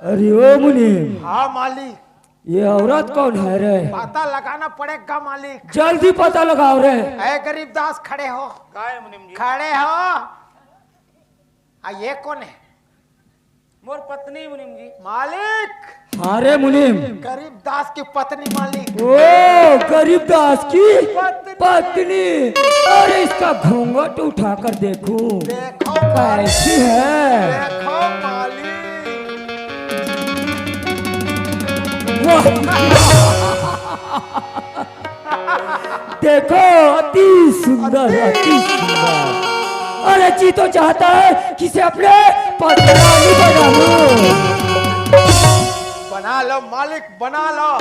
अरे ओ मुनीम। हाँ मालिक। ये औरत कौन है रे? पता लगाना पड़ेगा मालिक। जल्दी पता लगाओ रे। ए गरीब दास खड़े हो। काय मुनीम जी? खड़े हो। ये कौन है? मोर पत्नी मुनीम जी। मालिक। अरे मुनीम, गरीब दास की पत्नी मालिक। ओ गरीब दास की पत्नी। अरे इसका घूंघट उठाकर देखूं देखो कैसी है। देखो मालिक। देखो अति सुंदर, अति सुंदर। अरे जी तो चाहता है किसे अपने पत्नी बना लूं। बना लो मालिक, बना लो।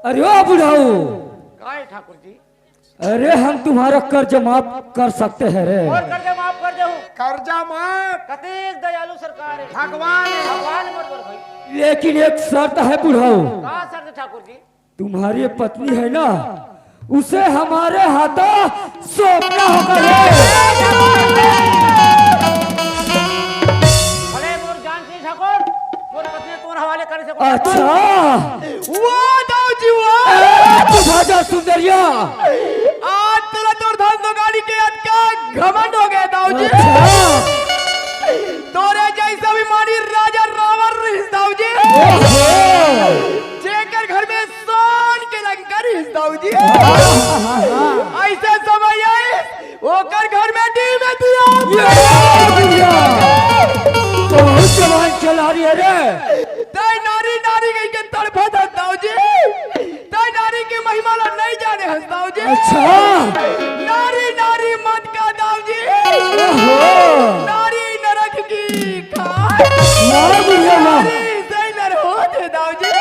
अरे ओ बुढ़ाऊ, काय ठाकुर जी? अरे हम तुम्हारा कर्ज माफ कर सकते हैं रे। और कर्जा माफ कर दे। कर्जा माफ। कतेक दयालु सरकार है। भगवान है। भगवान मोर पर भाई। लेकिन एक शर्त है बुढ़ाऊ, का शर्त ठाकुर जी? तुम्हारी पत्नी है ना, उसे हमारे हाथों सौंपना होगा रे। भले मोर जान से ठाकुर, मोर पत्नी तुम्हारे हवाले करे से। अच्छा वाह दाऊ जी वाह। तू भाजा सुंदरिया। आज तेरा दुर्धन तो गाड़ी के याद का घमंड हो गया दाऊ जी। अच्छा तोरे जैसा भी मानी राजा रावण रहीस दाऊ जी। जेकर घर में सोन के रंग करीस दाऊ जी। ऐसे समय आए ओकर घर में डी में दिया। बहुत जवान चला रही है रे। तय नारी नारी गई के तड़फा था दाऊ जी। तय नारी की महिमा ला नहीं जाने हंस दाऊ जी। अच्छा नारी नारी मत का दाऊ जी। नारी नरक की खाए। ना बुढ़िया ना। नारी सैलर होते दाऊ जी।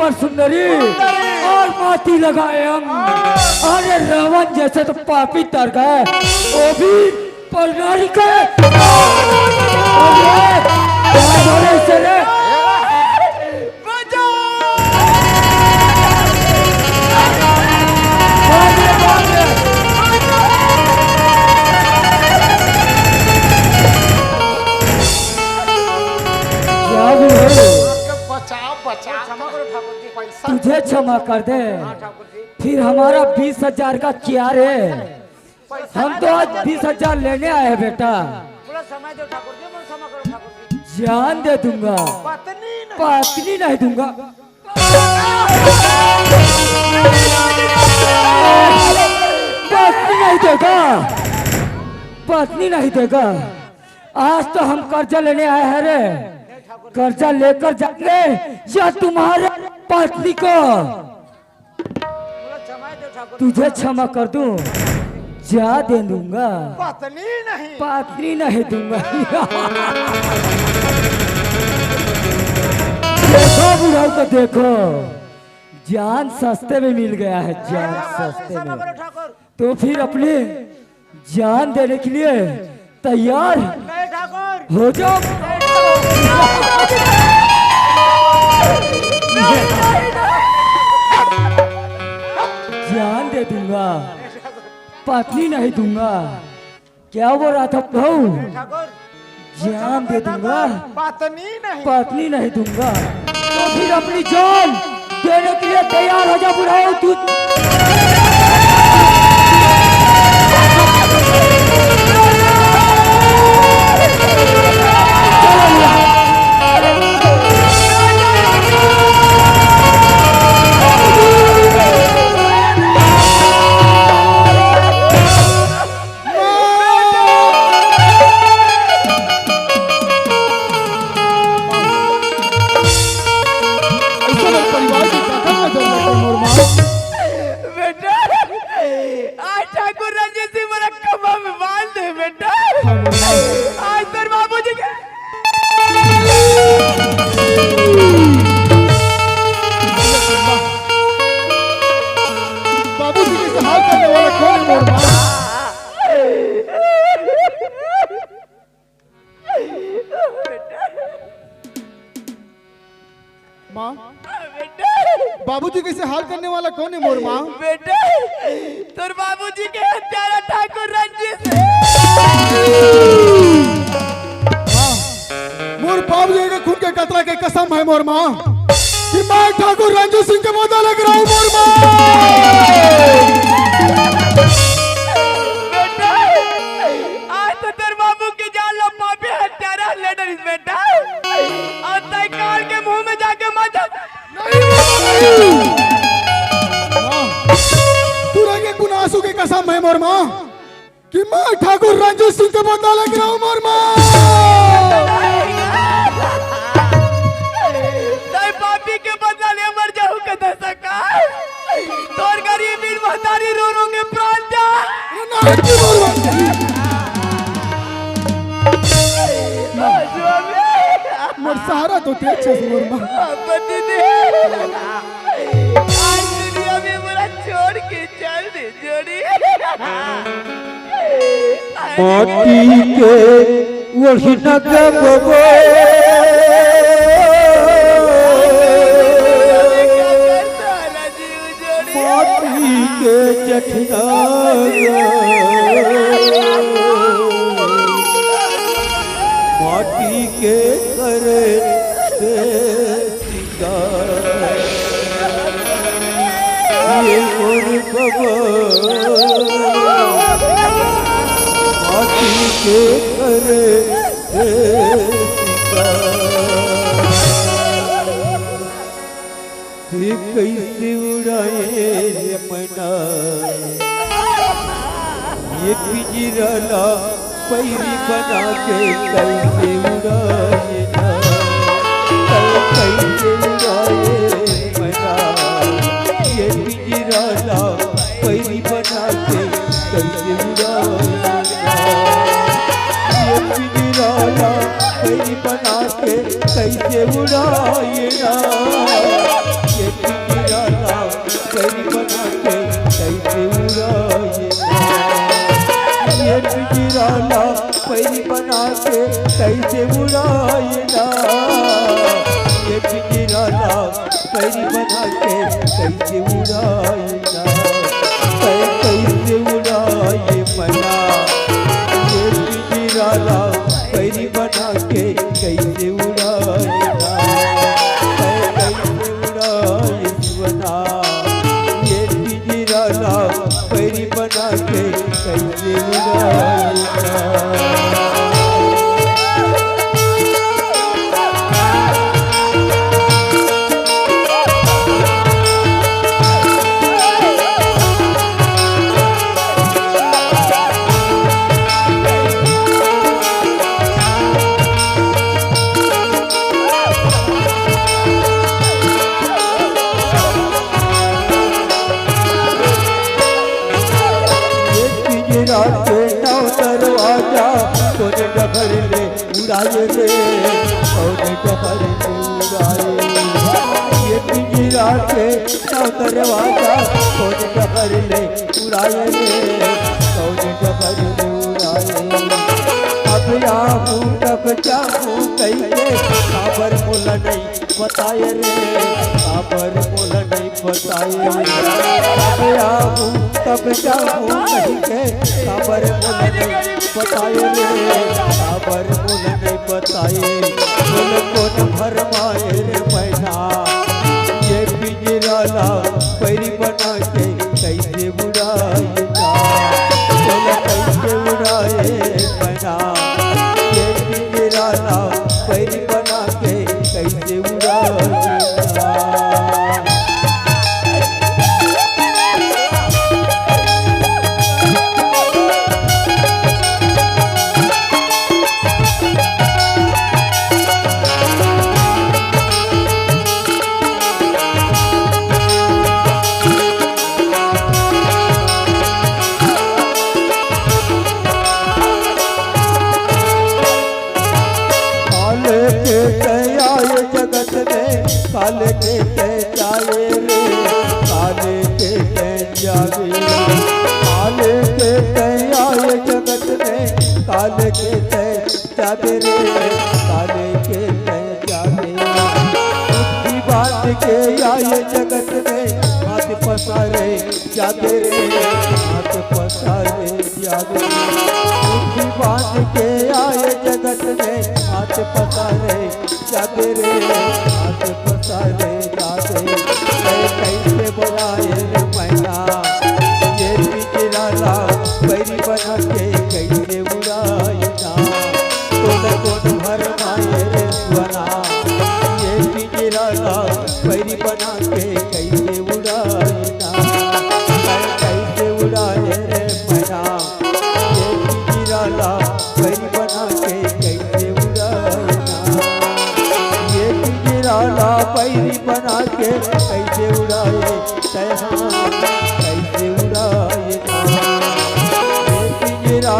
पर सुंदरी और माटी लगाए हम। अरे रावण जैसे तो पापी तर गए, वो भी प्रणाली के। अरे क्या बोले इससे रे? क्या भी हो, बचाओ बचाओ। क्षमा करो ठाकुर जी। पैसा तुझे क्षमा कर दे, ठाकुर जी फिर हमारा 20,000 का क्या रे? हम तो आज 20,000 लेने आए हैं बेटा। बोला समय दो ठाकुर जी, बोला क्षमा करो ठाकुर जी। जान दे दूंगा, पत्नी नहीं पत्नी नहीं दूंगा। पत्नी नहीं देगा, पत्नी नहीं देगा। आज तो हम कर्जा लेने आए हैं रे, कर्जा लेकर जाएंगे या तुम्हारे पत्नी को। बोला समय दो ठाकुर जी। तुझे क्षमा कर दूं, जा दे दूंगा, पत्नी नहीं। पत्नी नहीं दूंगा। देखो बुढ़ाऊ को देखो, जान सस्ते में मिल गया है, जान सस्ते क्षमा में। करो ठाकुर। तो फिर अपने जान देने के लिए तैयार नहीं ठाकुर। हो जाओ। जान दे दूंगा, पत्नी नहीं दूंगा। क्या बोल रहा था बहू? ठाकुर जान दे दूंगा, पत्नी नहीं। पत्नी नहीं दूंगा। तो फिर अपनी जान देने के लिए तैयार हो जा बुढ़ाऊ तू। परिवार की ताकत में जरूरत है मोर माँ। बेटा आज ठाकुर रंजीत सिंह मेरा कमा में बांध दे बेटा। आज तेरे बाबूजी के बाबूजी की सहाय करने वाला कौन है मोर माँ? माँ, बाबूजी की सहाय करने वाला कौन है मोर माँ? बेटा तेरे बाबूजी के हत्यारा ठाकुर रंजीत सिंह। मोर बाबूजी के खून के कतरा के कसम है मोर माँ कि मैं ठाकुर रंजीत सिंह के मौजा लग रहा हूँ मोर माँ। बेटा आज तो तेरे बाबू की जान लो पापी हत्यारा लेडर बेटा। और तय काल के मुंह में जाके मत पूरा के गुनासू की कसम है मोर माँ कि मैं ठाकुर रंजीत सिंह के मौजा लग रहा हूँ मोर माँ। तय पापी के बदला ले मर जाऊं कद सका। तोर गरीबी महतारी रो रो के प्राण जा। मोर सहारा तो तेज छे मोर माँ। पति दे आज दुनिया में मेरा छोड़ के चल दे जोड़ी। माटी के वही नगबो माटी के जठना माटी के करे से सिंगार ये मोर बबा माटी के करे से सिंगार ये कैसे उड़ाए मना ये पिंजरा पैरी बना के कैसे उड़ाए ना कैसे उड़ाए मना ये पिंजरा पैरी बना के कैसे उड़ाए ना ये पिंजरा पैरी बना के कैसे उड़ाए ना ये पैरी बना के कैसे उड़ाएगा कैसे उड़ाए मना ये पिंजरा पैरी बना के कैसे उड़ाएगा कैसे उड़ाए बना ये पिंजरा पैरी बना के कैसे उड़ाएगा रात के नौ दरवाजा कोने डगर ले उड़ाए रे कोने डगर ले उड़ाए ये पिंजरा के नौ दरवाजा कोने डगर ले उड़ाए रे कोने डगर ले उड़ाए अब आऊं तब जाऊं कहिए खबर मोला नहीं बताए रे खबर मोला नहीं बताए अब आऊं तब जाऊं कहिए खबर मोला नहीं बताए रे खबर मोला नहीं बताए बोल कौन भरमाए रे पैना ये पिंजरा पैरी बना के कैसे उड़ाएगा बोल कैसे उड़ाए पैना ये पिंजरा पैरी बना के कैसे उड़ाएगा काले के तय जाए रे काले के तय जावे काले के तय आए जगत में काले के तय जावे रे काले के तय जावे बुद्धि बात के आए जगत में हाथ पसारे जावे रे हाथ पसारे जावे बुद्धि बात के आए जगत में हाथ पसारे जावे रे हाथ पसारे जावे कैसे बोलाए रे मैना ये पिंजरा पैरी बना के कैसे उड़ाएगा कौन भरमाए रे सुना ये पिंजरा पैरी बना के कैसे उड़ाएगा कैसे उड़ाए रे मैना ये पिंजरा पैरी बना के कैसे उड़ाएगा ये पिंजरा पैरी बना के कैसे उड़ाए कैसे उड़ाए ये पिंजरा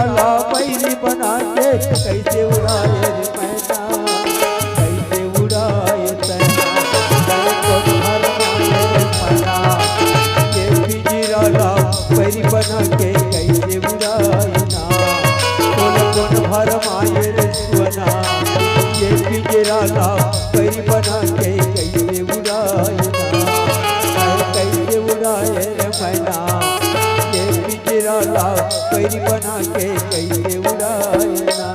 पैरी बना के कैसे उड़ाए रे मैना कैसे उड़ाए ये पिंजरा पैरी बना के कैसे उड़ाए ना कौन भरमाए रे सुना ये पिंजरा पैरी बना के कैसे उड़ाए ना कैसे उड़ाए रे मैना ये पिंजरा पैरी बना के कैसे उड़ाए ना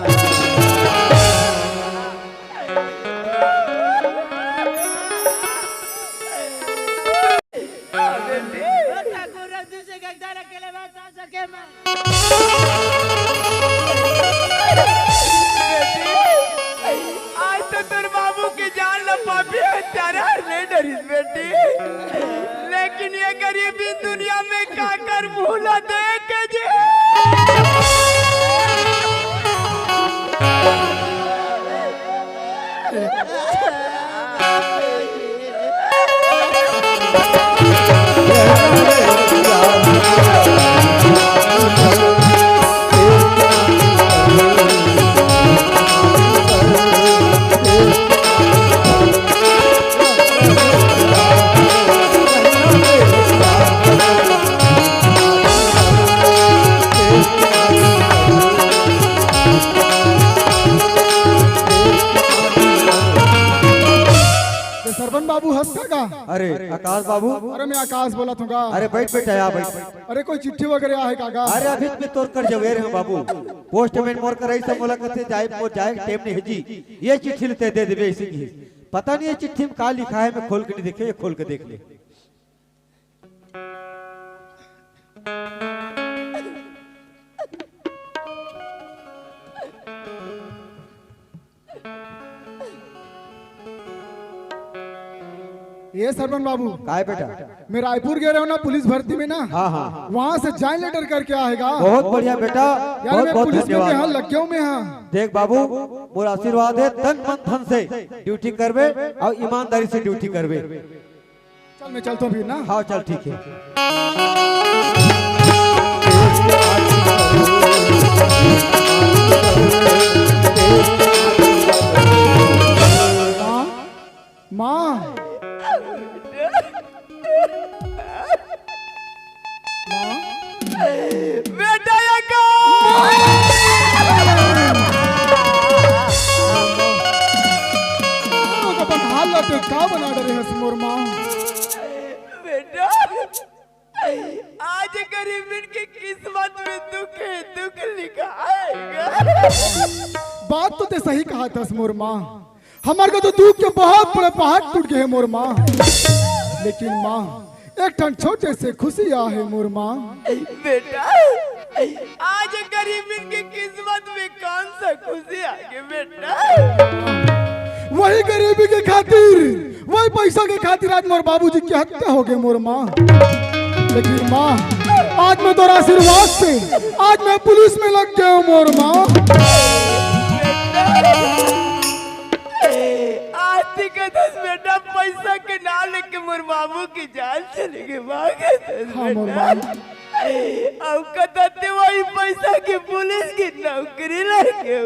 आज तो तेरे बाबू की जान लपापी है तेरा नहीं डरिस बेटी लेकिन ये गरीबी दुनिया में क्या कर भूला देख जे अरे आकाश बाबू, अरे मैं आकाश बोला थूंगा। अरे बैठ बेटा यहाँ बैठ। अरे कोई चिट्ठी वगैरह है काका? अरे अभी में तोड़ कर जवेर है बाबू, पोस्टमैन मोर कर ऐसा मुलाकात जाए मोर जाए टाइम नहीं जी, ये चिट्ठी लेते दे देवे इसी की। पता नहीं ये चिट्ठी में क्या लिखा है, मैं खोल के नहीं देखे, ये खोल के देख ले। ये सरपंच बाबू, काय बेटा? मैं रायपुर गए रहा हूँ ना पुलिस भर्ती में ना। हाँ हाँ, वहाँ से ज्वाइन लेटर करके आएगा। बहुत बढ़िया बेटा, यार बहुत मैं बहुत पुलिस में यहाँ धन्यवाद। लग गया हूँ मैं यहाँ। देख बाबू, मोर आशीर्वाद है, तन मन धन से ड्यूटी करवे और ईमानदारी से ड्यूटी करवे। चल मैं चलता हूँ फिर ना। हाँ चल ठीक है। माँ, बेटा अपन हाल लाते का बना डरे हैं मोर माँ। बेटा आज गरीबन की किस्मत में दुख है, दुख लिखा आएगा। बात तो ते सही कहा था मोर माँ, हमारे को तो दुख के बहुत बड़े पहाड़ टूट गए मोर माँ। लेकिन माँ एक ठन छोटे से खुशी आ है मोर माँ। बेटा आज गरीबन की किस्मत में कौन सा खुशी आ गई बेटा? वही गरीबी के खातिर, वही पैसा के खातिर आज मोर बाबूजी की हत्या हो गई मोर माँ। लेकिन माँ आज मैं तेरा आशीर्वाद से आज मैं पुलिस में लग गया हूँ मोर माँ। आरती का 10 बेटा पैसा के ना लेके मोर बाबू की जान चले गए मांगे 10 हाँ मोर बेटा। माँ, अब कहते वही पैसा की पुलिस की नौकरी लगे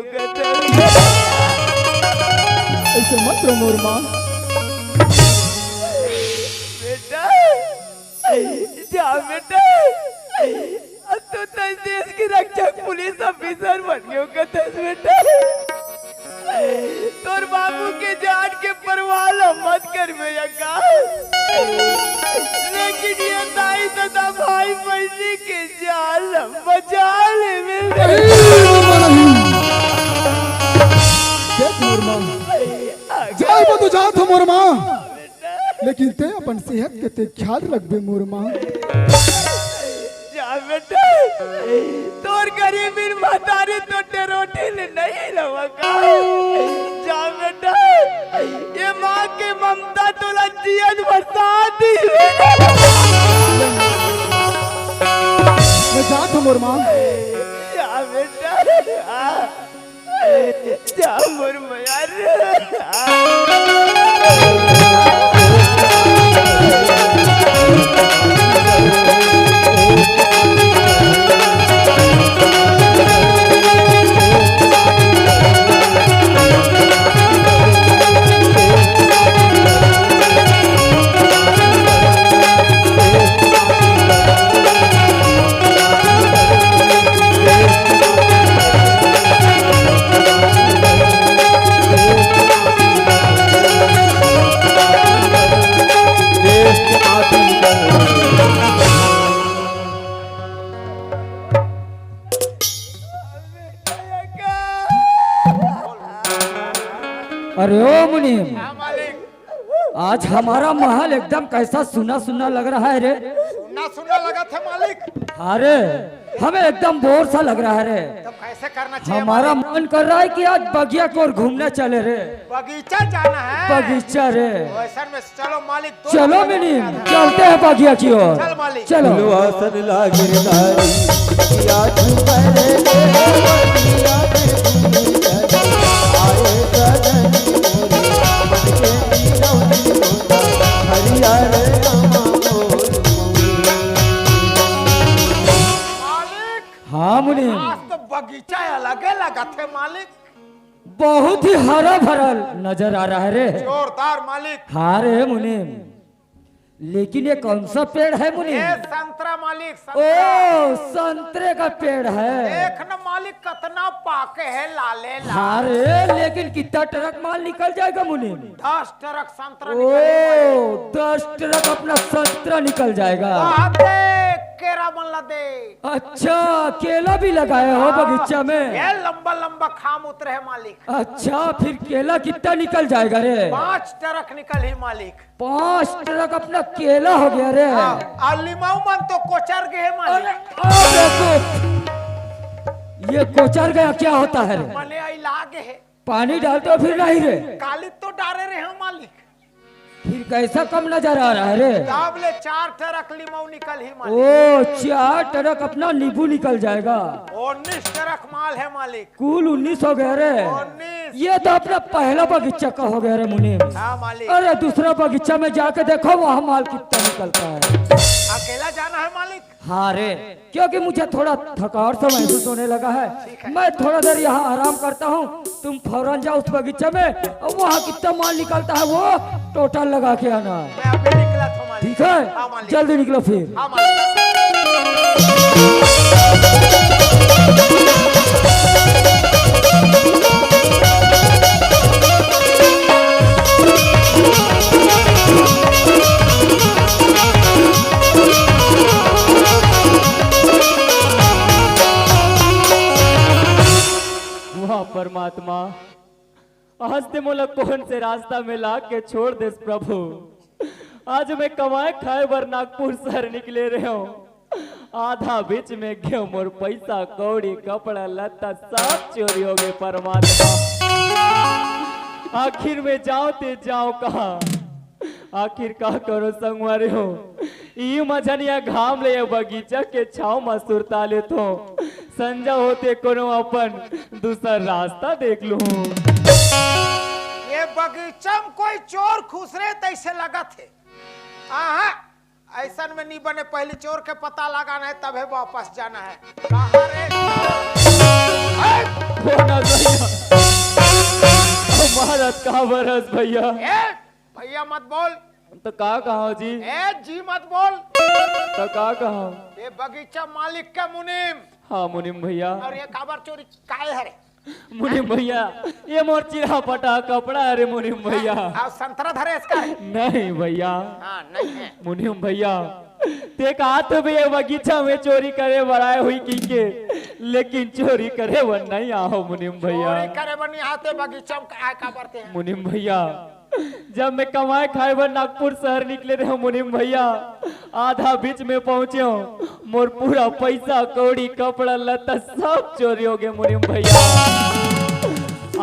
ऐसे मत रहो मोर माँ। बेटा जा बेटा, अब तो देश की रक्षक पुलिस ऑफिसर बन गए कहते बेटा। तोर बाबू के जान के परवाह मत कर मेरा का, लेकिन ये दाई तो भाई बहनी के जान बचा ले मेरे। देख मोर माँ, जाए वो तो जा तो मोर माँ, लेकिन ते अपन सेहत के ते ख्याल रखबे मोर माँ। जा बेटा, तोर गरीबी महतारी तो टेरोटी नहीं रहोगा। जा बेटा, ये माँ के ममता तो लज्जियत बरसाती। मैं जा तो मोर माँ। जा बेटा, जा मोर अरे ओ मुनीम, आज हमारा महल एकदम कैसा सुना सुना लग रहा है रे। सुनना सुनना लगा था मालिक, अरे हमें एकदम बोर सा लग रहा है रे। तब कैसे करना चाहिए? हमारा मन कर रहा है कि आज बगिया को और घूमने चले रे। बगीचा जाना है? बगीचा रे। वैसा में चलो मालिक, चलो मुनीम, चलते हैं बगिया की ओर। चल मालिक। चलो। आसन लागिरदारी किया झुमरे किया आए सजन मन के नीरवनी हरियर मालिक हाँ मुनीम, आज तो बगीचा अलग लगा थे मालिक, बहुत ही हरा भरा नजर आ रहा है रे। जोरदार मालिक। हाँ रे मुनीम, लेकिन ये कौन सा पेड़ है मुनि? ये संतरा मालिक, संतरा। ओ संतरे का पेड़ है। देख न मालिक कितना पाके है, लाले लाल। हाँ रे, लेकिन कितना ट्रक माल निकल जाएगा मुनि? 10 ट्रक संतरा ओ निकले। 10 ट्रक अपना संतरा निकल जाएगा। केरा मन ला दे। अच्छा, केला भी लगाए हो बगीचा में? ये लंबा लंबा खाम उतरे है मालिक। अच्छा, फिर केला कितना निकल जाएगा रे? 5 ट्रक निकल ही मालिक। 5 ट्रक अपना केला हो गया रे। लिमाऊ मन तो कोचर गए है मालिक। ये कोचर गया क्या होता है रे? मने आई लागे है। पानी डालते हो फिर नहीं रे? काली तो डारे रहे हैं मालिक। फिर कैसा कम नजर आ रहा है रे? दाबले 4 ट्रक लिमाऊ निकल ही मालिक। ओ 4 ट्रक अपना नींबू निकल जाएगा। 19 ट्रक माल है मालिक। कुल 19 हो गया रे। 19। ये तो अपना पहला बगीचा का हो गया रे मुनि। हाँ मालिक। अरे दूसरा बगीचा में जाके देखो वहाँ माल कितना निकलता है। अकेला जाना है मालिक? हाँ रे, क्योंकि मुझे थोड़ा थकावट सा महसूस होने लगा है। मैं थोड़ा देर यहाँ आराम करता हूँ, तुम फौरन जाओ उस बगीचे में और वहाँ कितना माल निकलता है वो टोटल लगा के आना। मैं अभी निकला था मालिक। ठीक है, हाँ मालिक। जल्दी निकलो फिर। हाँ मालिक। वाह परमात्मा, आज ते मोला कौन से रास्ता में ला के छोड़ दे प्रभु। आज मैं कमाए खाए बर नागपुर शहर निकले रहे हो। आधा बीच में गयो मोर पैसा कौड़ी कपड़ा लत्ता सब चोरी हो गए परमात्मा। आखिर में जाओ ते जाओ कहाँ? आखिर का करो संगवारे हो। ई मझनिया घाम ले बगीचा के छाव में सुरता ले तो संजा होते कोनो अपन दूसरा रास्ता देख लूं। ये बगीचा में कोई चोर खुसरे तैसे लगा थे। ऐसा में नहीं बने, पहले चोर के पता लगाना है तब है वापस जाना है। कहाँ रे? होना भैया, भारत का बरस भैया। भैया मत बोल। तो का कहा जी? जी मत बोल। तो का कहा? ये बगीचा मालिक का मुनीम। हाँ मुनीम भैया। और ये खबर चोरी काहे है रे? मुनीम भैया, ये मोर चिरा पटा कपड़ा है रे मुनीम भैया। और संतरा धरे इसका है? नहीं भैया। हाँ नहीं है। मुनीम भैया, ते कहा तो भैया बगीचा में चोरी करे बराए हुई की के, लेकिन चोरी करे वो नहीं आओ मुनीम भैया। चोरी करे बनी आते बगीचा में का करते हैं? मुनीम भैया, जब मैं कमाए खाए बर नागपुर शहर निकले रहे मुनीम भैया, आधा बीच में पहुंचे हो, मोर पूरा पैसा कौड़ी कपड़ा लत्ता सब चोरी हो गए मुनीम भैया।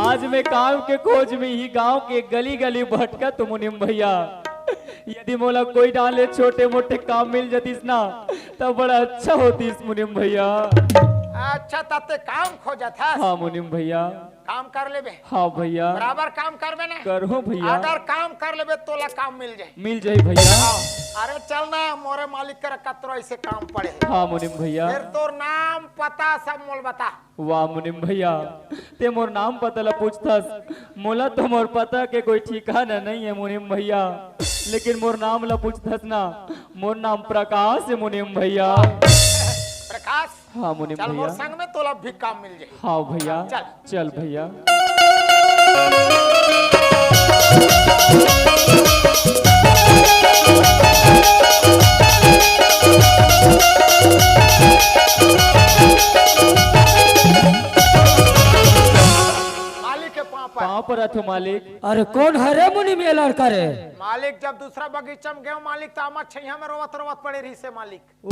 आज मैं काम के खोज में ही गांव के गली गली भटका तो मुनीम भैया। यदि मोला कोई डाले छोटे मोटे काम मिल जातीस ना तो बड़ा अच्छा होतीस मुनीम भैया। अच्छा तते काम खोजा था? हाँ मुनीम भैया। काम कर ले बे। हाँ भैया। बराबर काम कर बे ना? करो भैया। अगर काम कर ले बे तोला काम मिल जाए। मिल जाए भैया। अरे चल ना, मोरे मालिक कर कतरो ऐसे काम पड़े। हाँ मुनीम भैया। फिर तोर नाम पता सब मोल बता। वाह मुनीम भैया, ते मोर नाम पता ला पूछथस। मोला तो मोर पता के कोई ठिकाना नहीं है मुनीम भैया, लेकिन मोर नाम ला पूछथस ना, मोर नाम प्रकाश है मुनीम भैया। प्रकाश? हाँ मुनीम चल मोर भैया। संग में तोला भी काम मिल जाए। हाँ भैया। चल भैया। मालिक के पाँव पर अथो मालिक। अरे कौन है रे मुनि में लड़का रे? मालिक जब दूसरा बगीचा में गए मालिक तो आमा छैया में रोवत रोवत पड़े रही से मालिक। ओ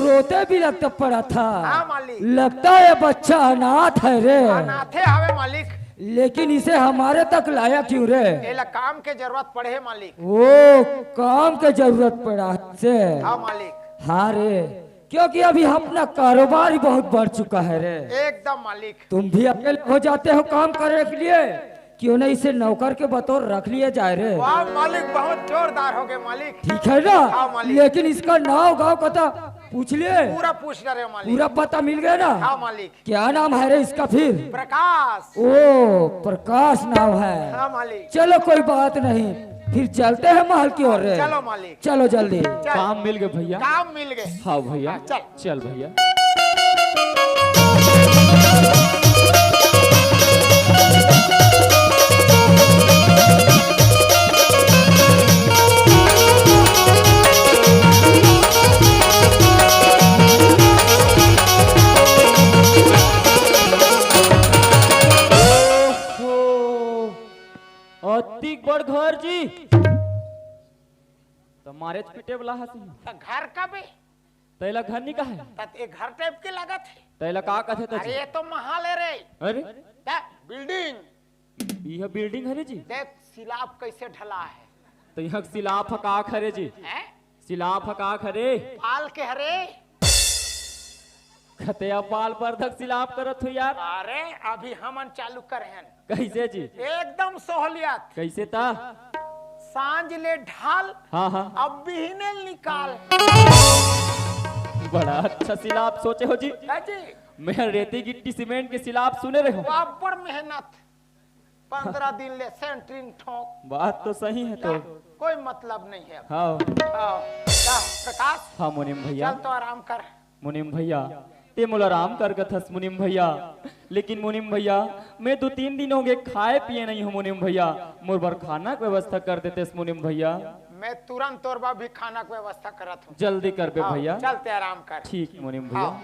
रोते भी लगता पड़ा था। हाँ मालिक। लगता है बच्चा अनाथ है रे। अनाथे हवे मालिक। लेकिन इसे हमारे तक लाया क्यों रे? एला काम के जरूरत पड़े है मालिक। ओ काम के जरूरत पड़ा से? हाँ मालिक। हाँ रे, क्योंकि अभी अपना कारोबार ही बहुत बढ़ चुका है रे। एकदम मालिक। तुम भी अकेले हो जाते हो काम करने के लिए, क्यों नहीं इसे नौकर के बतौर रख लिए जाए रे? वाह मालिक, बहुत जोरदार हो गए मालिक। ठीक है ना? हाँ मालिक। लेकिन इसका नाम गाँव पता पूछ लिए? पूरा पूछ रहे मालिक। पूरा पता मिल गया ना? हाँ मालिक। क्या नाम है रे इसका फिर? प्रकाश। ओ प्रकाश नाम है। हाँ मालिक। चलो कोई बात नहीं, फिर चलते हैं महल की ओर। चलो मालिक, चलो जल्दी। चल। काम मिल गए भैया। काम मिल गए। हाँ भैया, चल। चल भैया। अति बड़ घर जी, तुम्हारे पिटे वाला हसी तो घर का भी तैला घर नहीं का है, तत एक घर टाइप की लागत है। तैला का कथे अरे त ये तो महल है रे। अरे देख बिल्डिंग, यह बिल्डिंग है रे जी। देख सिलाब कैसे ढला है। तो यह सिला फका खरे जी, हैं? सिला फका खरे पाल के हरे। खतिया पाल पर धक सिलाप करत हो यार। अरे अभी हमन चालू कर हैं। कैसे जी? एकदम सहूलियत। कैसे था? सांझ ले ढाल, हाँ हाँ, अब बिहने निकाल। बड़ा अच्छा सिलाप सोचे हो जी। जी मैं रेती गिट्टी सीमेंट के सिलाप सुने रहे हो। बड़ मेहनत, 15 दिन ले सेंटरिंग ठोक। बात तो सही है तो। कोई मतलब नहीं है। हाँ आओ, जा, प्रकाश हाँ मुनिम भैया, चल तो आराम कर। मुनिम भैया ते मोला आराम कर गथस मुनिम भैया। लेकिन मुनिम भैया मैं 2-3 दिन हो गए खाए पिए नहीं हूँ मुनिम भैया। मोर बर खाना की व्यवस्था कर देते मुनिम भैया। मैं तुरंत तोरबा भी खाना की व्यवस्था करत हूँ। जल्दी कर बे आओ, भैया। चलते आराम कर। ठीक मुनिम भैया। आओ।